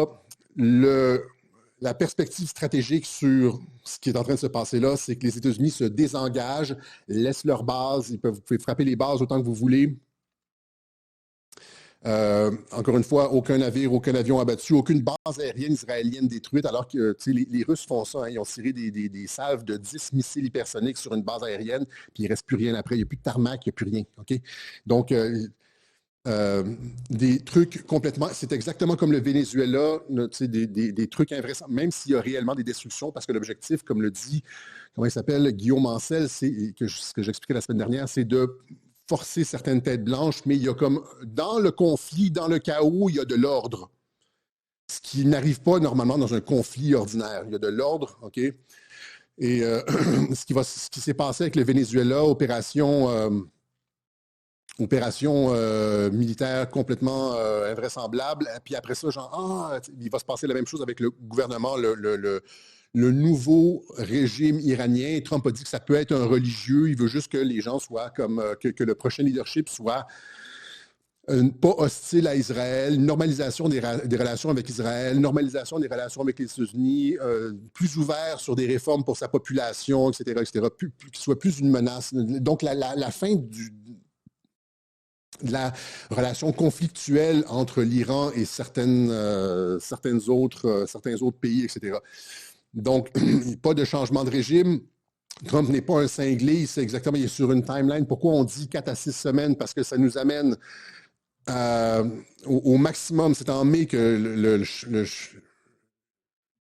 La perspective stratégique sur ce qui est en train de se passer là, c'est que les États-Unis se désengagent, laissent leurs bases, vous pouvez frapper les bases autant que vous voulez. Encore une fois, aucun navire, aucun avion abattu, aucune base aérienne israélienne détruite, alors que les Russes font ça. Hein, ils ont tiré des salves de 10 missiles hypersoniques sur une base aérienne, puis il ne reste plus rien après. Il n'y a plus de tarmac, il n'y a plus rien. Okay? Donc, des trucs complètement... C'est exactement comme le Venezuela, des trucs invraisemblables, même s'il y a réellement des destructions, parce que l'objectif, comme le dit, comment il s'appelle, Guillaume Ancel, ce que j'expliquais la semaine dernière, c'est de forcer certaines têtes blanches, mais il y a comme, dans le conflit, dans le chaos, il y a de l'ordre. Ce qui n'arrive pas normalement dans un conflit ordinaire. Il y a de l'ordre, OK? Et ce qui s'est passé avec le Venezuela, opération militaire complètement invraisemblable. Puis après ça, il va se passer la même chose avec le gouvernement, le nouveau régime iranien. Trump a dit que ça peut être un religieux. Il veut juste que les gens soient comme... que le prochain leadership soit pas hostile à Israël, normalisation des relations avec Israël, normalisation des relations avec les États-Unis, plus ouvert sur des réformes pour sa population, etc., qu'il soit plus une menace. Donc, la fin de la relation conflictuelle entre l'Iran et certains autres pays, etc. Donc, pas de changement de régime. Trump n'est pas un cinglé, il sait exactement, il est sur une timeline. Pourquoi on dit 4 à 6 semaines? Parce que ça nous amène au maximum. C'est en mai que le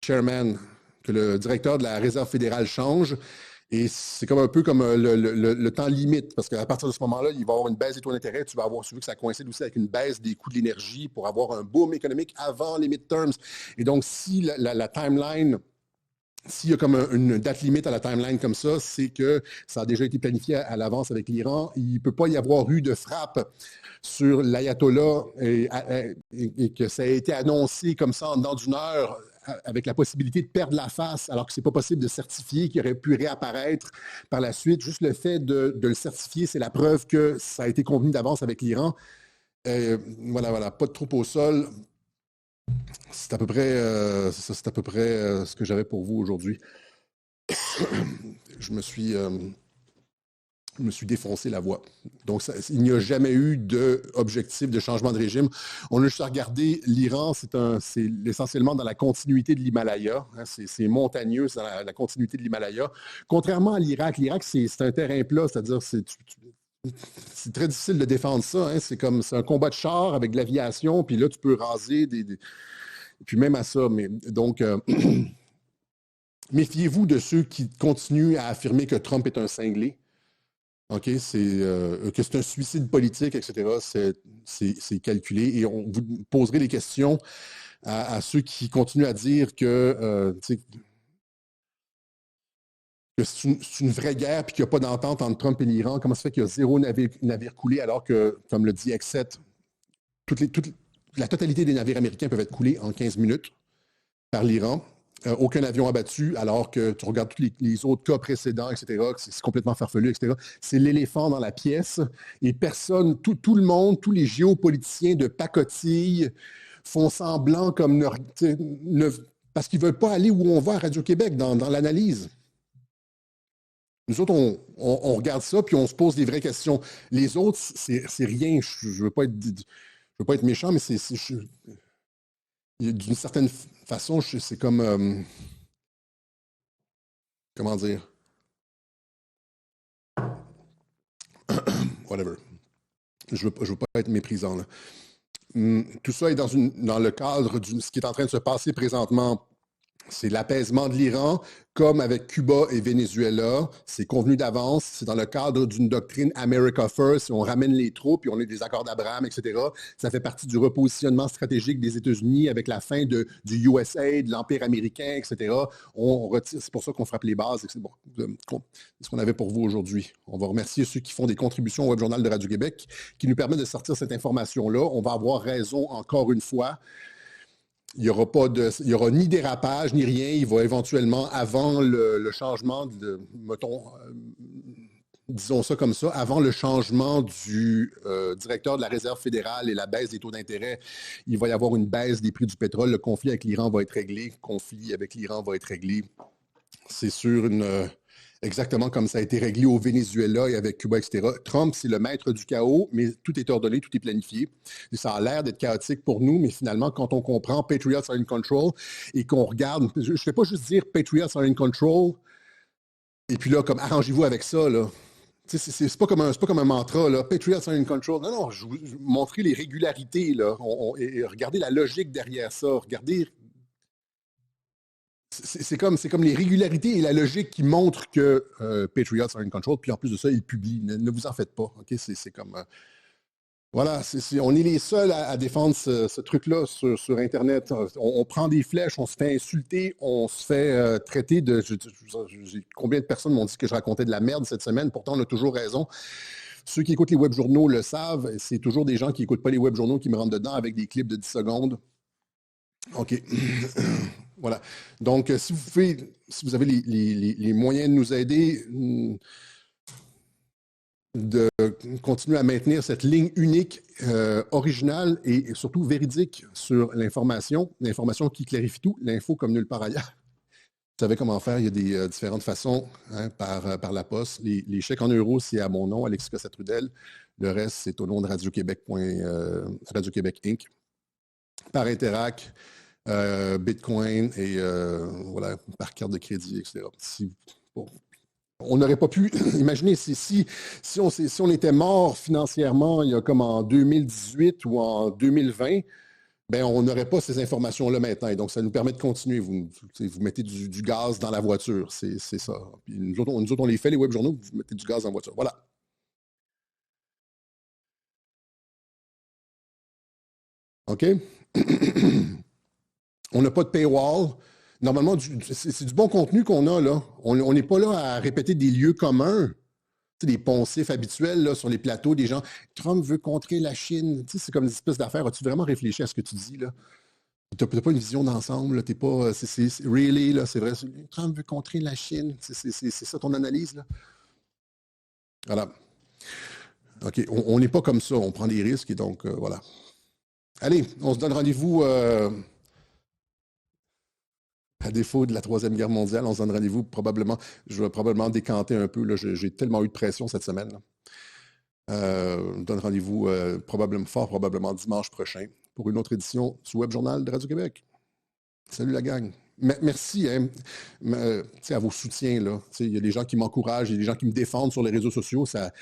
chairman, que le directeur de la Réserve fédérale change. Et c'est comme un peu comme le temps limite, parce qu'à partir de ce moment-là, il va y avoir une baisse des taux d'intérêt. Tu veux que ça coïncide aussi avec une baisse des coûts de l'énergie pour avoir un boom économique avant les midterms. Et donc, si la timeline s'il y a comme une date limite à la timeline comme ça, c'est que ça a déjà été planifié à l'avance avec l'Iran. Il ne peut pas y avoir eu de frappe sur l'ayatollah et que ça a été annoncé comme ça en dedans d'une heure avec la possibilité de perdre la face alors que ce n'est pas possible de certifier, qu'il aurait pu réapparaître par la suite. Juste le fait de le certifier, c'est la preuve que ça a été convenu d'avance avec l'Iran. Voilà, pas de troupes au sol. C'est à peu près, ce que j'avais pour vous aujourd'hui. Je me suis défoncé la voix. Donc, il n'y a jamais eu d'objectif de changement de régime. On a juste regardé l'Iran, c'est essentiellement dans la continuité de l'Himalaya. Hein, c'est montagneux, c'est dans la continuité de l'Himalaya. Contrairement à l'Irak, c'est un terrain plat, c'est-à-dire c'est très difficile de défendre ça. Hein, c'est un combat de chars avec de l'aviation, puis là, tu peux raser puis même à ça. Donc, méfiez-vous de ceux qui continuent à affirmer que Trump est un cinglé. OK, que c'est un suicide politique, etc. C'est calculé. Et on vous poserez des questions à ceux qui continuent à dire que c'est une vraie guerre et qu'il n'y a pas d'entente entre Trump et l'Iran. Comment ça fait qu'il y a 0 navire coulé alors que, comme le dit X7, la totalité des navires américains peuvent être coulés en 15 minutes par l'Iran. Aucun avion abattu, alors que tu regardes tous les autres cas précédents, etc., c'est complètement farfelu, etc. C'est l'éléphant dans la pièce. Et personne, tout le monde, tous les géopoliticiens de pacotille font semblant comme parce qu'ils ne veulent pas aller où on va à Radio-Québec dans l'analyse. Nous autres, on regarde ça, puis on se pose des vraies questions. Les autres, c'est rien. Je ne veux pas être méchant, mais d'une certaine façon, c'est comme... comment dire? Whatever. Je veux pas être méprisant, là. Tout ça est dans le cadre de ce qui est en train de se passer présentement. C'est l'apaisement de l'Iran, comme avec Cuba et Venezuela. C'est convenu d'avance. C'est dans le cadre d'une doctrine America First. On ramène les troupes, puis on a des accords d'Abraham, etc. Ça fait partie du repositionnement stratégique des États-Unis avec la fin du USA, de l'Empire américain, etc. On retire. C'est pour ça qu'on frappe les bases. C'est bon. C'est ce qu'on avait pour vous aujourd'hui. On va remercier ceux qui font des contributions au Web Journal de Radio-Québec qui nous permettent de sortir cette information-là. On va avoir raison encore une fois. Il n'y aura ni dérapage, ni rien. Il va éventuellement, avant le changement disons ça comme ça, avant le changement du directeur de la Réserve fédérale et la baisse des taux d'intérêt, il va y avoir une baisse des prix du pétrole. Le conflit avec l'Iran va être réglé. C'est sûr, exactement comme ça a été réglé au Venezuela et avec Cuba, etc. Trump, c'est le maître du chaos, mais tout est ordonné, tout est planifié. Et ça a l'air d'être chaotique pour nous, mais finalement, quand on comprend Patriots are in control et qu'on regarde, je ne fais pas juste dire Patriots are in control et puis là, comme arrangez-vous avec ça, là. C'est pas comme un mantra, là. Patriots are in control. Non, je vous montrer les régularités, là. Et regardez la logique derrière ça. Regardez. C'est comme les régularités et la logique qui montrent que Patriots are in control, puis en plus de ça, ils publient. Ne vous en faites pas. Okay? C'est comme... voilà, on est les seuls à défendre ce truc-là sur Internet. On prend des flèches, on se fait insulter, on se fait traiter de... Combien de personnes m'ont dit que je racontais de la merde cette semaine? Pourtant, on a toujours raison. Ceux qui écoutent les web journaux le savent. C'est toujours des gens qui n'écoutent pas les web journaux qui me rentrent dedans avec des clips de 10 secondes. OK. Voilà. Donc, si vous avez les moyens de nous aider, de continuer à maintenir cette ligne unique, originale et surtout véridique sur l'information qui clarifie tout, l'info comme nulle part ailleurs. Vous savez comment faire, il y a des différentes façons, hein, par la poste. Les chèques en euros, c'est à mon nom, Alexis Cossette-Trudel. Le reste, c'est au nom de Radio-Québec Inc. Par Interac, Bitcoin et voilà, par carte de crédit, etc. On n'aurait pas pu imaginer si on était mort financièrement il y a comme en 2018 ou en 2020, ben on n'aurait pas ces informations-là maintenant. Et donc, ça nous permet de continuer. Vous mettez du gaz dans la voiture, c'est ça. Puis nous autres, on les fait, les web journaux, vous mettez du gaz dans la voiture. Voilà. OK? On n'a pas de paywall. Normalement, c'est du bon contenu qu'on a, là. On n'est pas là à répéter des lieux communs. Tu sais, des poncifs habituels là, sur les plateaux, des gens. Trump veut contrer la Chine. Tu sais, c'est comme une espèce d'affaire. As-tu vraiment réfléchi à ce que tu dis, là? Tu n'as pas une vision d'ensemble. Tu n'es pas. Really, là, c'est vrai. Trump veut contrer la Chine. C'est ça ton analyse, là? Voilà. OK. On n'est pas comme ça. On prend des risques et donc, voilà. Allez, on se donne rendez-vous. À défaut de la Troisième Guerre mondiale, on se donne rendez-vous probablement. Je vais probablement décanter un peu. J'ai tellement eu de pression cette semaine. On se donne rendez-vous fort probablement dimanche prochain pour une autre édition du Web Journal de Radio-Québec. Salut la gang. Merci à vos soutiens. Il y a des gens qui m'encouragent, il y a des gens qui me défendent sur les réseaux sociaux. Ça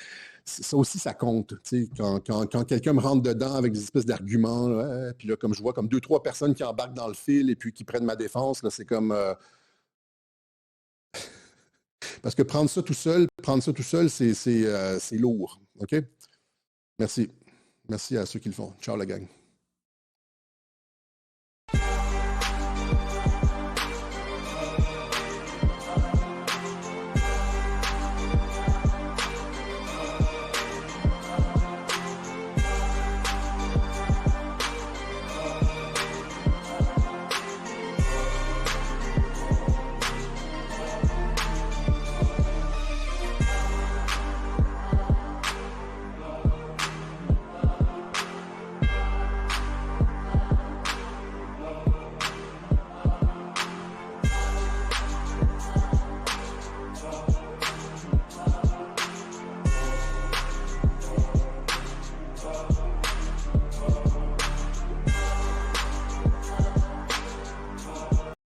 aussi, ça compte. Quand quelqu'un me rentre dedans avec des espèces d'arguments, puis là, comme je vois comme 2-3 personnes qui embarquent dans le fil et puis qui prennent ma défense, là, c'est comme... Parce que prendre ça tout seul, c'est lourd. OK? Merci. Merci à ceux qui le font. Ciao la gang.